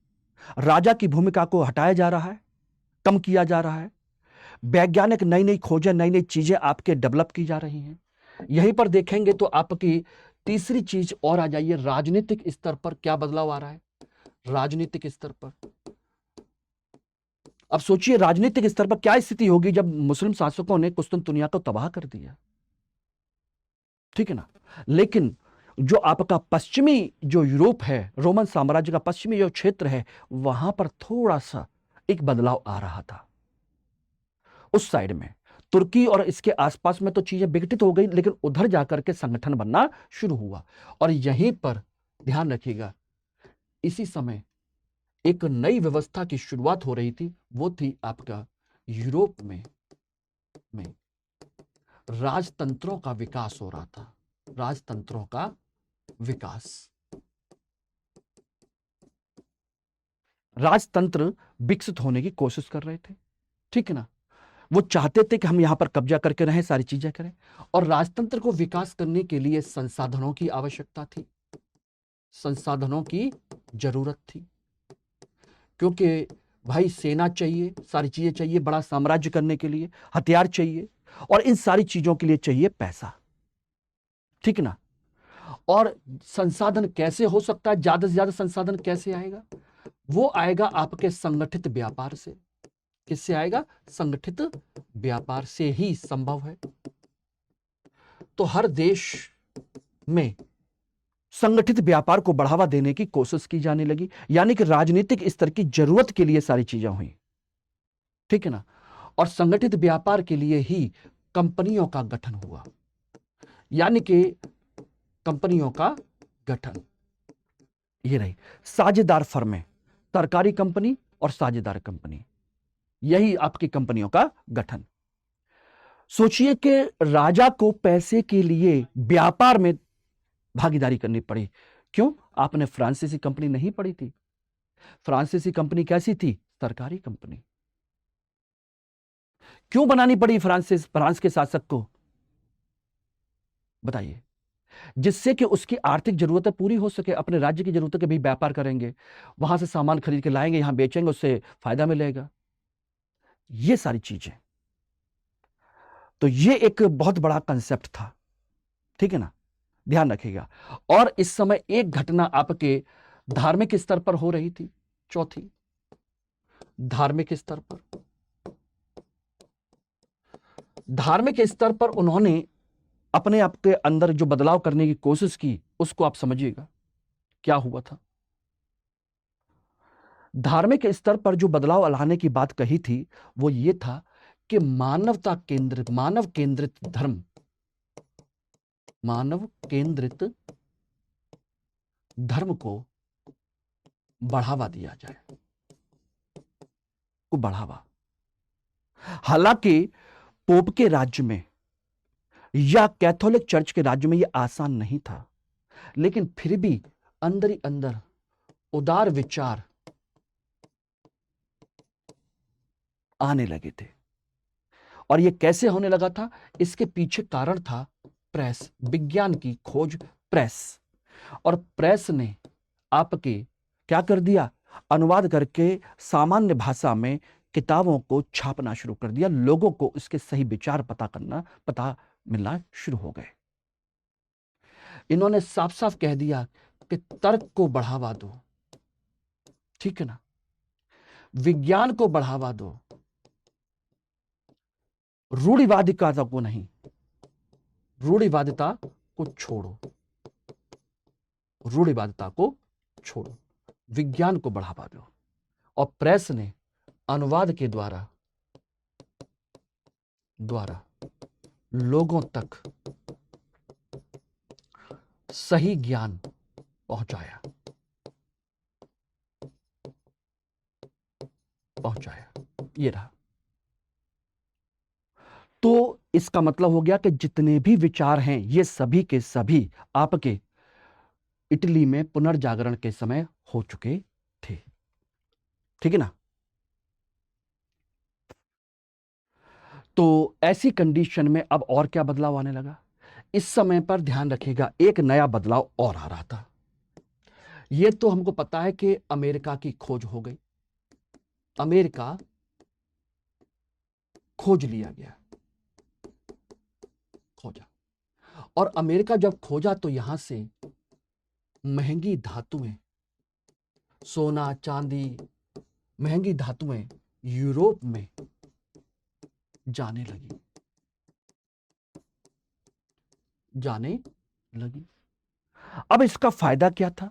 राजा की भूमिका को हटाया जा रहा है, कम किया जा रहा है। वैज्ञानिक नई नई खोजें, नई नई चीजें आपके डेवलप की जा रही हैं। यहीं पर देखेंगे तो आपकी तीसरी चीज और आ जाइए, राजनीतिक स्तर पर क्या बदलाव आ रहा है। राजनीतिक स्तर पर अब सोचिए, राजनीतिक स्तर पर क्या स्थिति होगी जब मुस्लिम शासकों ने कुस्तुनतुनिया को तबाह कर दिया। ठीक है ना, लेकिन जो आपका पश्चिमी जो यूरोप है, रोमन साम्राज्य का पश्चिमी जो क्षेत्र है, वहां पर थोड़ा सा एक बदलाव आ रहा था। उस साइड में तुर्की और इसके आसपास में तो चीजें विघटित हो गई, लेकिन उधर जाकर के संगठन बनना शुरू हुआ। और यहीं पर ध्यान रखिएगा, इसी समय एक नई व्यवस्था की शुरुआत हो रही थी। वो थी आपका यूरोप में राजतंत्रों का विकास हो रहा था। राजतंत्रों का विकास, राजतंत्र विकसित होने की कोशिश कर रहे थे। ठीक है ना, वो चाहते थे कि हम यहां पर कब्जा करके रहें, सारी चीजें करें। और राजतंत्र को विकास करने के लिए संसाधनों की आवश्यकता थी, संसाधनों की जरूरत थी। क्योंकि भाई सेना चाहिए, सारी चीजें चाहिए, बड़ा साम्राज्य करने के लिए हथियार चाहिए, और इन सारी चीजों के लिए चाहिए पैसा। ठीक ना, और संसाधन कैसे हो सकता है, ज्यादा से ज्यादा संसाधन कैसे आएगा? वो आएगा आपके संगठित व्यापार से। किससे आएगा? संगठित व्यापार से ही संभव है। तो हर देश में संगठित व्यापार को बढ़ावा देने की कोशिश की जाने लगी, यानी कि राजनीतिक स्तर की जरूरत के लिए सारी चीजें हुई, ठीक है ना। और संगठित व्यापार के लिए ही कंपनियों का गठन हुआ, यानी कि कंपनियों का गठन। ये रही साझेदार फर्में, सरकारी कंपनी और साझेदार कंपनी, यही आपकी कंपनियों का गठन। सोचिए कि राजा को पैसे के लिए व्यापार में भागीदारी करनी पड़ी। क्यों? आपने फ्रांसीसी कंपनी नहीं पढ़ी थी? फ्रांसीसी कंपनी कैसी थी? सरकारी कंपनी। क्यों बनानी पड़ी फ्रांस के शासक को? बताइए। जिससे कि उसकी आर्थिक जरूरतें पूरी हो सके, अपने राज्य की जरूरतों के भी व्यापार करेंगे, वहां से सामान खरीद के लाएंगे, यहां बेचेंगे, उससे फायदा मिलेगा, ये सारी चीजें। तो ये एक बहुत बड़ा कंसेप्ट था, ठीक है ना, ध्यान रखिएगा। और इस समय एक घटना आपके धार्मिक स्तर पर हो रही थी, चौथी धार्मिक स्तर पर। धार्मिक स्तर पर उन्होंने अपने आप के अंदर जो बदलाव करने की कोशिश की, उसको आप समझिएगा क्या हुआ था। धार्मिक स्तर पर जो बदलाव लाने की बात कही थी, वो ये था कि मानव केंद्रित धर्म, मानव केंद्रित धर्म को बढ़ावा दिया जाए, को बढ़ावा। हालांकि पोप के राज्य में या कैथोलिक चर्च के राज्य में यह आसान नहीं था, लेकिन फिर भी अंदर ही अंदर उदार विचार आने लगे थे। और यह कैसे होने लगा था? इसके पीछे कारण था प्रेस, विज्ञान की खोज प्रेस। और प्रेस ने आपके क्या कर दिया? अनुवाद करके सामान्य भाषा में किताबों को छापना शुरू कर दिया। लोगों को इसके सही विचार पता मिलना शुरू हो गए। इन्होंने साफ साफ कह दिया कि तर्क को बढ़ावा दो, ठीक है ना, विज्ञान को बढ़ावा दो, रूढ़िवादिता को नहीं, रूढ़िवादिता को छोड़ो, रूढ़िवादिता को छोड़ो, विज्ञान को बढ़ावा दो। और प्रेस ने अनुवाद के द्वारा लोगों तक सही ज्ञान पहुंचाया। ये रहा। तो इसका मतलब हो गया कि जितने भी विचार हैं, ये सभी के सभी आपके इटली में पुनर्जागरण के समय हो चुके थे, ठीक है ना। तो ऐसी कंडीशन में अब और क्या बदलाव आने लगा? इस समय पर ध्यान रखिएगा, एक नया बदलाव और आ रहा था। यह तो हमको पता है कि अमेरिका की खोज हो गई, अमेरिका खोज लिया गया, खोजा। और अमेरिका जब खोजा तो यहां से महंगी धातुएं, सोना चांदी, महंगी धातुएं यूरोप में जाने लगी। अब इसका फायदा क्या था?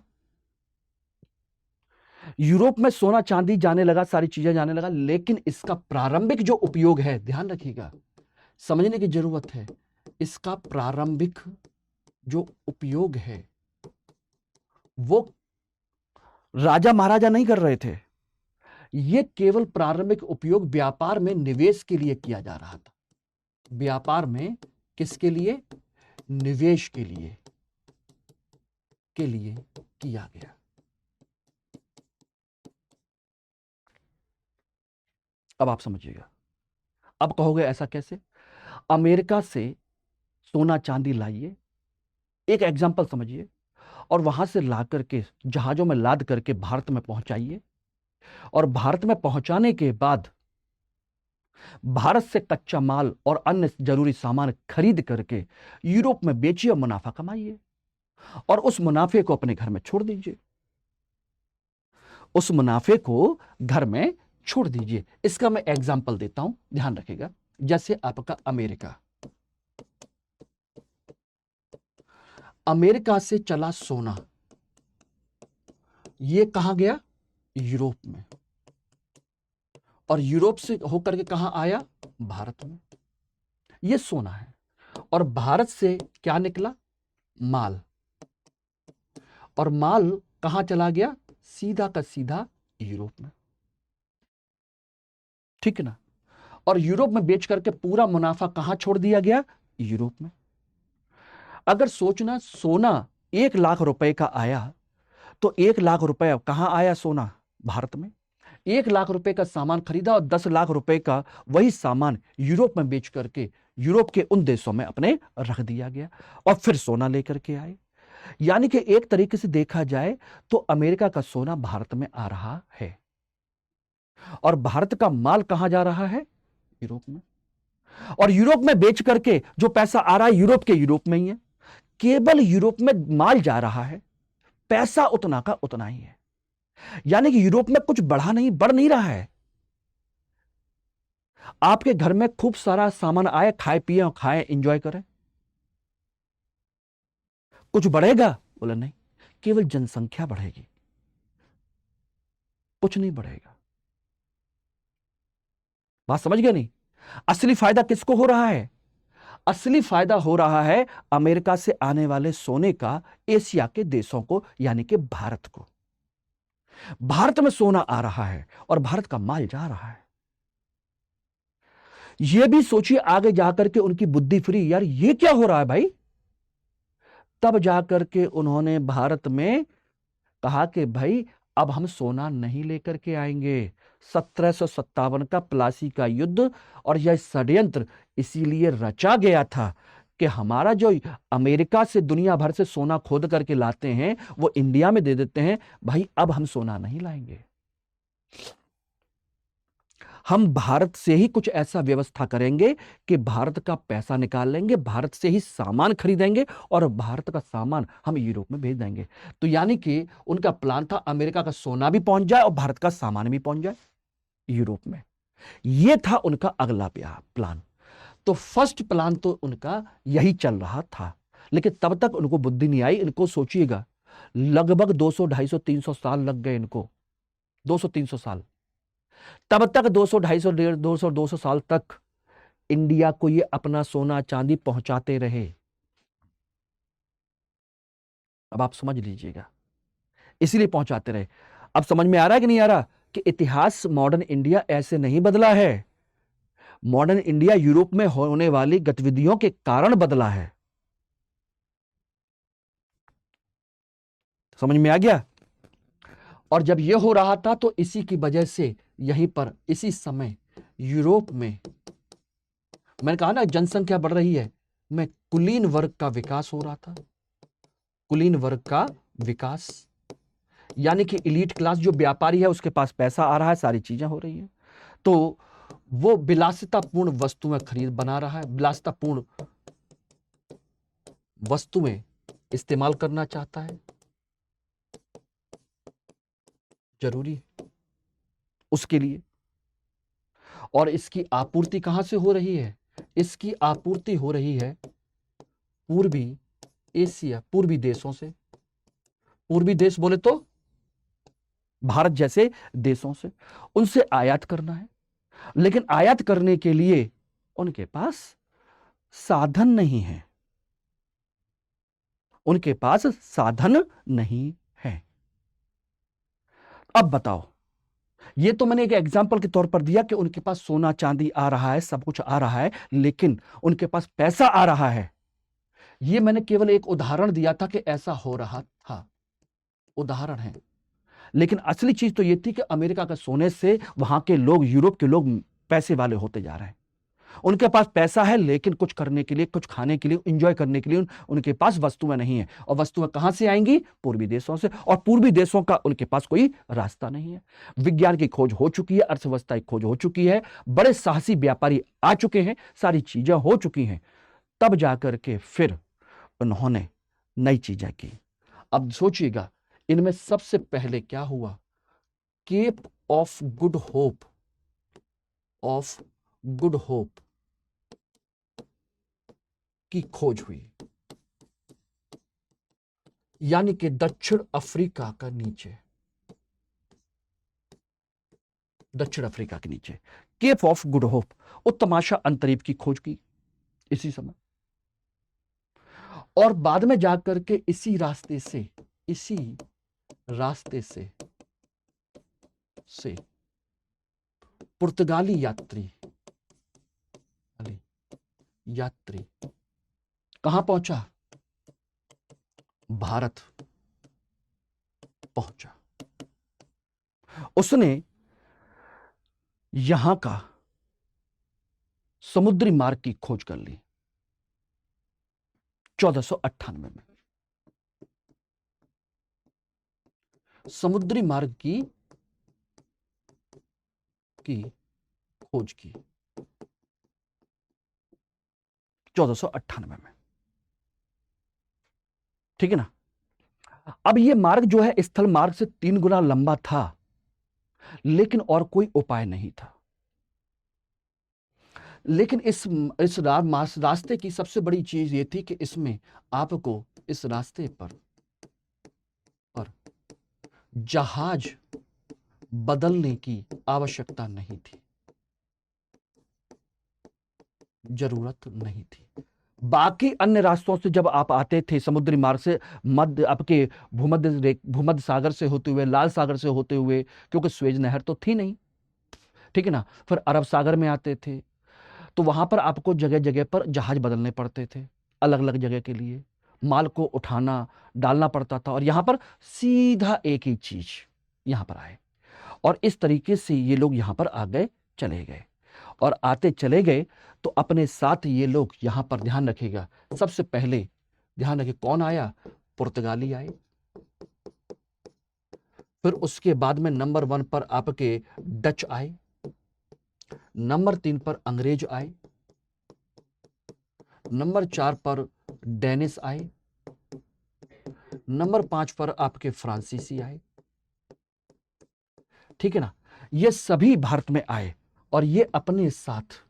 यूरोप में सोना चांदी जाने लगा, सारी चीजें जाने लगा, लेकिन इसका प्रारंभिक जो उपयोग है, ध्यान रखिएगा, समझने की जरूरत है। इसका प्रारंभिक जो उपयोग है वो राजा महाराजा नहीं कर रहे थे, यह केवल प्रारंभिक उपयोग व्यापार में निवेश के लिए किया जा रहा था। व्यापार में किसके लिए? निवेश के लिए किया गया। अब आप समझिएगा। अब कहोगे ऐसा कैसे? अमेरिका से सोना चांदी लाइए, एक एग्जांपल समझिए, और वहां से ला करके जहाजों में लाद करके भारत में पहुंचाइए, और भारत में पहुंचाने के बाद भारत से कच्चा माल और अन्य जरूरी सामान खरीद करके यूरोप में बेचिए और मुनाफा कमाइए, और उस मुनाफे को अपने घर में छोड़ दीजिए, उस मुनाफे को घर में छोड़ दीजिए। इसका मैं एग्जांपल देता हूं, ध्यान रखिएगा। जैसे आपका अमेरिका, अमेरिका से चला सोना, ये कहां गया? यूरोप में। और यूरोप से होकर के कहां आया? भारत में। ये सोना है। और भारत से क्या निकला? माल। और माल कहां चला गया? सीधा का सीधा यूरोप में। ठीक है ना? और यूरोप में बेच करके पूरा मुनाफा कहां छोड़ दिया गया? यूरोप में। अगर सोचना, सोना 1 लाख रुपए का आया तो 1 लाख रुपए कहां आया? सोना भारत में। 1 लाख रुपए का सामान खरीदा और 10 लाख रुपए का वही सामान यूरोप में बेच करके यूरोप के उन देशों में अपने रख दिया गया और फिर सोना लेकर के आए। यानी कि एक तरीके से देखा जाए तो अमेरिका का सोना भारत में आ रहा है और भारत का माल कहां जा रहा है? यूरोप में। और यूरोप में बेच करके जो पैसा आ रहा है यूरोप के यूरोप में ही है। केवल यूरोप में माल जा रहा है, पैसा उतना का उतना ही है। यानी कि यूरोप में कुछ बढ़ नहीं रहा है। आपके घर में खूब सारा सामान आए, खाए पिए और खाए एंजॉय करें, कुछ बढ़ेगा? बोला नहीं, केवल जनसंख्या बढ़ेगी, कुछ नहीं बढ़ेगा। बात समझ गए नहीं? असली फायदा किसको हो रहा है? असली फायदा हो रहा है अमेरिका से आने वाले सोने का एशिया के देशों को, यानी कि भारत को। भारत में सोना आ रहा है और भारत का माल जा रहा है। यह भी सोचिए आगे जाकर के उनकी बुद्धि फ्री, यार ये क्या हो रहा है भाई? तब जाकर के उन्होंने भारत में कहा कि भाई अब हम सोना नहीं लेकर के आएंगे। 1757 का प्लासी का युद्ध और यह षड्यंत्र इसीलिए रचा गया था कि हमारा जो अमेरिका से दुनिया भर से सोना खोद करके लाते हैं वो इंडिया में दे देते हैं। भाई अब हम सोना नहीं लाएंगे, हम भारत से ही कुछ ऐसा व्यवस्था करेंगे कि भारत का पैसा निकाल लेंगे, भारत से ही सामान खरीदेंगे और भारत का सामान हम यूरोप में भेज देंगे। तो यानी कि उनका प्लान था अमेरिका का सोना भी पहुंच जाए और भारत का सामान भी पहुंच जाए यूरोप में। यह था उनका अगला प्लान। तो फर्स्ट प्लान तो उनका यही चल रहा था, लेकिन तब तक उनको बुद्धि नहीं आई। इनको सोचिएगा लगभग 200, 250, 300 साल लग गए इनको, 200, 300 साल। तब तक 200, 250, 200, 200 साल तक इंडिया को ये अपना सोना चांदी पहुंचाते रहे। अब आप समझ लीजिएगा, इसीलिए पहुंचाते रहे। अब समझ में आ रहा है कि नहीं आ रहा कि इतिहास मॉडर्न इंडिया ऐसे नहीं बदला है। मॉडर्न इंडिया यूरोप में होने वाली गतिविधियों के कारण बदला है। समझ में आ गया? और जब यह हो रहा था तो इसी की वजह से यहीं पर इसी समय यूरोप में, मैंने कहा ना जनसंख्या बढ़ रही है, में कुलीन वर्ग का विकास हो रहा था। कुलीन वर्ग का विकास यानी कि इलीट क्लास, जो व्यापारी है उसके पास पैसा आ रहा है, सारी चीजें हो रही हैं, तो वो विलासितापूर्ण वस्तुएं खरीद बना रहा है, विलासितापूर्ण वस्तुएं इस्तेमाल करना चाहता है। जरूरी है उसके लिए। और इसकी आपूर्ति कहां से हो रही है? इसकी आपूर्ति हो रही है पूर्वी एशिया, पूर्वी देशों से। पूर्वी देश बोले तो भारत जैसे देशों से, उनसे आयात करना है। लेकिन आयात करने के लिए उनके पास साधन नहीं है, उनके पास साधन नहीं है। अब बताओ, ये तो मैंने एक एग्जांपल के तौर पर दिया कि उनके पास सोना चांदी आ रहा है, सब कुछ आ रहा है, लेकिन उनके पास पैसा आ रहा है। ये मैंने केवल एक उदाहरण दिया था कि ऐसा हो रहा था, उदाहरण है। लेकिन असली चीज तो ये थी कि अमेरिका के सोने से वहां के लोग, यूरोप के लोग पैसे वाले होते जा रहे हैं। उनके पास पैसा है लेकिन कुछ करने के लिए, कुछ खाने के लिए, एंजॉय करने के लिए उनके पास वस्तुएं नहीं है। और वस्तुएं कहां से आएंगी? पूर्वी देशों से। और पूर्वी देशों का उनके पास कोई रास्ता नहीं है। विज्ञान की खोज हो चुकी है, अर्थव्यवस्था की खोज हो चुकी है, बड़े साहसी व्यापारी आ चुके हैं, सारी चीजें हो चुकी हैं। तब जाकर के फिर उन्होंने नई चीजें की। अब सोचिएगा, इनमें सबसे पहले क्या हुआ? Cape of Good Hope, of Good Hope की खोज हुई। यानी कि दक्षिण अफ्रीका का नीचे, दक्षिण अफ्रीका के नीचे केप ऑफ गुड होप और तमाशा अंतरीप की खोज की इसी समय। और बाद में जाकर के इसी रास्ते से पुर्तगाली यात्री कहां पहुंचा? भारत पहुंचा। उसने यहां का समुद्री मार्ग की खोज कर ली 1498 में। समुद्री मार्ग की खोज की 1498 में, ठीक है ना। अब यह मार्ग जो है स्थल मार्ग से 3 गुना लंबा था, लेकिन और कोई उपाय नहीं था। लेकिन इस रास्ते की सबसे बड़ी चीज यह थी कि इसमें आपको इस रास्ते पर जहाज बदलने की आवश्यकता नहीं थी, जरूरत नहीं थी। बाकी अन्य रास्तों से जब आप आते थे समुद्री मार्ग से, मध्य आपके भूमध्य सागर से होते हुए, लाल सागर से होते हुए, क्योंकि स्वेज नहर तो थी नहीं, ठीक है ना। फिर अरब सागर में आते थे तो वहां पर आपको जगह जगह पर जहाज बदलने पड़ते थे, अलग अलग जगह के लिए माल को उठाना डालना पड़ता था। और यहां पर सीधा एक ही चीज यहां पर आए, और इस तरीके से ये लोग यहां पर आ गए, चले गए और आते चले गए। तो अपने साथ ये लोग यहां पर ध्यान रखिएगा, सबसे पहले ध्यान रखिए कौन आया? पुर्तगाली आए। फिर उसके बाद में नंबर 1 पर आपके डच आए, नंबर 3 पर अंग्रेज आए, नंबर 4 पर डेनिस आए, नंबर 5 पर आपके फ्रांसीसी आए, ठीक है ना। ये सभी भारत में आए और ये अपने साथ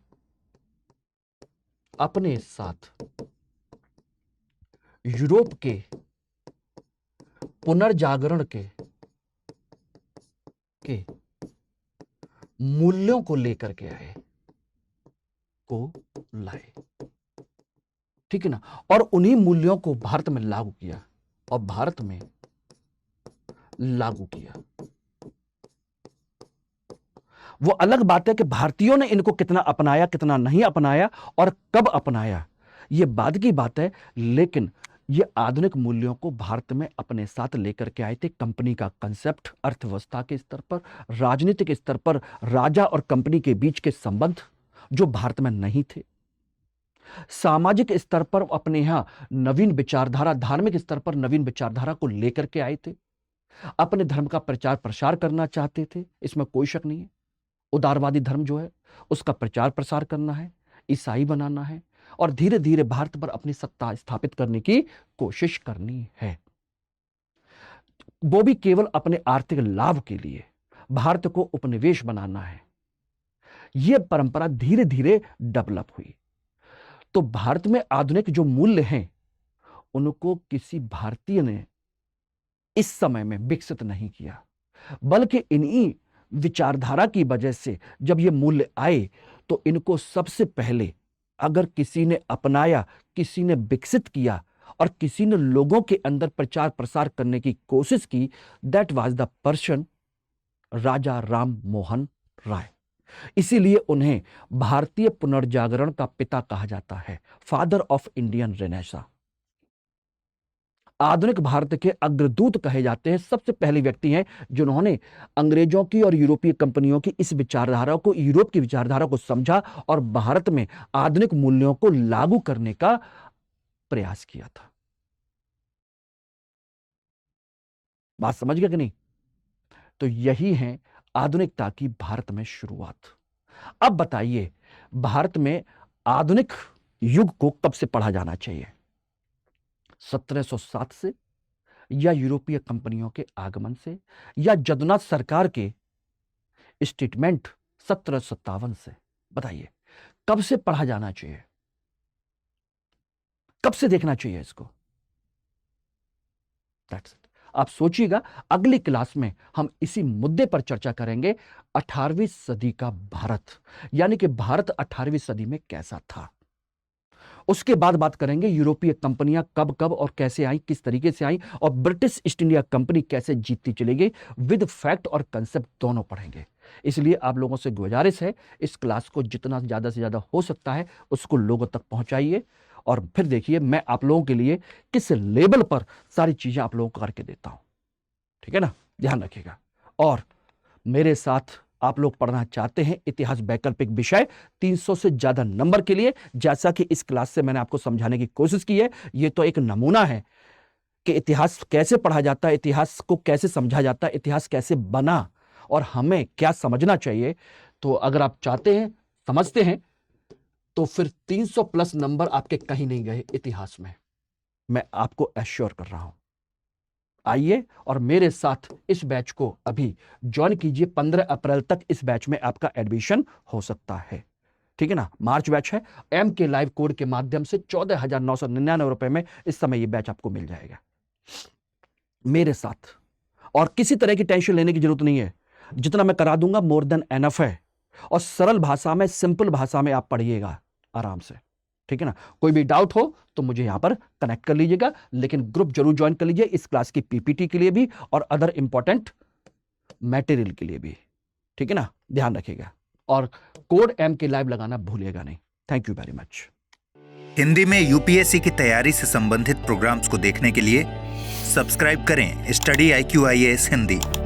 यूरोप के पुनर्जागरण के मूल्यों को लेकर के आए, लाए, ठीक है ना। और उन्हीं मूल्यों को भारत में लागू किया और भारत में लागू किया। वो अलग बात है कि भारतीयों ने इनको कितना अपनाया, कितना नहीं अपनाया और कब अपनाया, ये बाद की बात है। लेकिन ये आधुनिक मूल्यों को भारत में अपने साथ लेकर के आए थे। कंपनी का कंसेप्ट, अर्थव्यवस्था के स्तर पर, राजनीतिक स्तर पर, राजा और कंपनी के बीच के संबंध जो भारत में नहीं थे, सामाजिक स्तर पर अपने यहां नवीन विचारधारा, धार्मिक स्तर पर नवीन विचारधारा को लेकर के आए थे, अपने धर्म का प्रचार प्रसार करना चाहते थे, इसमें कोई शक नहीं है। उदारवादी धर्म जो है उसका प्रचार प्रसार करना है, ईसाई बनाना है और धीरे धीरे भारत पर अपनी सत्ता स्थापित करने की कोशिश करनी है, वो भी केवल अपने आर्थिक लाभ के लिए। भारत को उपनिवेश बनाना है। यह परंपरा धीरे धीरे डेवलप हुई। तो भारत में आधुनिक जो मूल्य हैं उनको किसी भारतीय ने इस समय में विकसित नहीं किया, बल्कि इन्हीं विचारधारा की वजह से जब ये मूल्य आए तो इनको सबसे पहले अगर किसी ने अपनाया, किसी ने विकसित किया और किसी ने लोगों के अंदर प्रचार प्रसार करने की कोशिश की, दैट वाज द पर्सन राजा राम मोहन राय। इसीलिए उन्हें भारतीय पुनर्जागरण का पिता कहा जाता है, फादर ऑफ इंडियन रेनेसां। आधुनिक भारत के अग्रदूत कहे जाते हैं। सबसे पहले व्यक्ति हैं जिन्होंने अंग्रेजों की और यूरोपीय कंपनियों की इस विचारधारा को, यूरोप की विचारधारा को समझा और भारत में आधुनिक मूल्यों को लागू करने का प्रयास किया था। बात समझ गए कि नहीं? तो यही है आधुनिकता की भारत में शुरुआत। अब बताइए, भारत में आधुनिक युग को कब से पढ़ा जाना चाहिए? 1707 से, या यूरोपीय कंपनियों के आगमन से, या जदुनाथ सरकार के स्टेटमेंट 1757 से? बताइए कब से पढ़ा जाना चाहिए, कब से देखना चाहिए इसको? That's it. आप सोचिएगा, अगली क्लास में हम इसी मुद्दे पर चर्चा करेंगे, 18वीं सदी का भारत, यानी कि भारत 18वीं सदी में कैसा था। उसके बाद बात करेंगे यूरोपीय कंपनियां कब कब और कैसे आई, किस तरीके से आई, और ब्रिटिश ईस्ट इंडिया कंपनी कैसे जीतती चली गई। विद फैक्ट और कंसेप्ट दोनों पढ़ेंगे। इसलिए आप लोगों से गुजारिश है, इस क्लास को जितना ज़्यादा से ज़्यादा हो सकता है उसको लोगों तक पहुंचाइए, और फिर देखिए मैं आप लोगों के लिए किस लेवल पर सारी चीज़ें आप लोगों को करके देता हूं। ठीक है ना, ध्यान रखिएगा। और मेरे साथ आप लोग पढ़ना चाहते हैं इतिहास वैकल्पिक विषय 300 से ज्यादा नंबर के लिए, जैसा कि इस क्लास से मैंने आपको समझाने की कोशिश की है, ये तो एक नमूना है कि इतिहास कैसे पढ़ा जाता है, इतिहास को कैसे समझा जाता है, इतिहास कैसे बना और हमें क्या समझना चाहिए। तो अगर आप चाहते हैं, समझते हैं, तो फिर 300 प्लस नंबर आपके कहीं नहीं गए इतिहास में, मैं आपको एश्योर कर रहा हूं। आइए और मेरे साथ इस बैच को अभी ज्वाइन कीजिए। 15 अप्रैल तक इस बैच में आपका एडमिशन हो सकता है। ठीक है ना, मार्च बैच है। एम के लाइव कोड के माध्यम से 14,999 रुपए में इस समय ये बैच आपको मिल जाएगा मेरे साथ, और किसी तरह की टेंशन लेने की जरूरत नहीं है। जितना मैं करा दूंगा मोर देन एनफ है, और सरल भाषा में, सिंपल भाषा में आप पढ़िएगा आराम से। ठीक है ना, कोई भी डाउट हो तो मुझे यहां पर कनेक्ट कर लीजिएगा, लेकिन ग्रुप जरूर ज्वाइन कर लीजिए इस क्लास की पीपीटी के लिए भी और अदर इंपॉर्टेंट मटेरियल के लिए भी। ठीक है ना, ध्यान रखिएगा, और कोड एम के लाइव लगाना भूलिएगा नहीं। Thank you very much. Hindi में यूपीएससी की तैयारी से संबंधित प्रोग्राम्स को देखने के लिए सब्सक्राइब करें स्टडी IQ IAS हिंदी।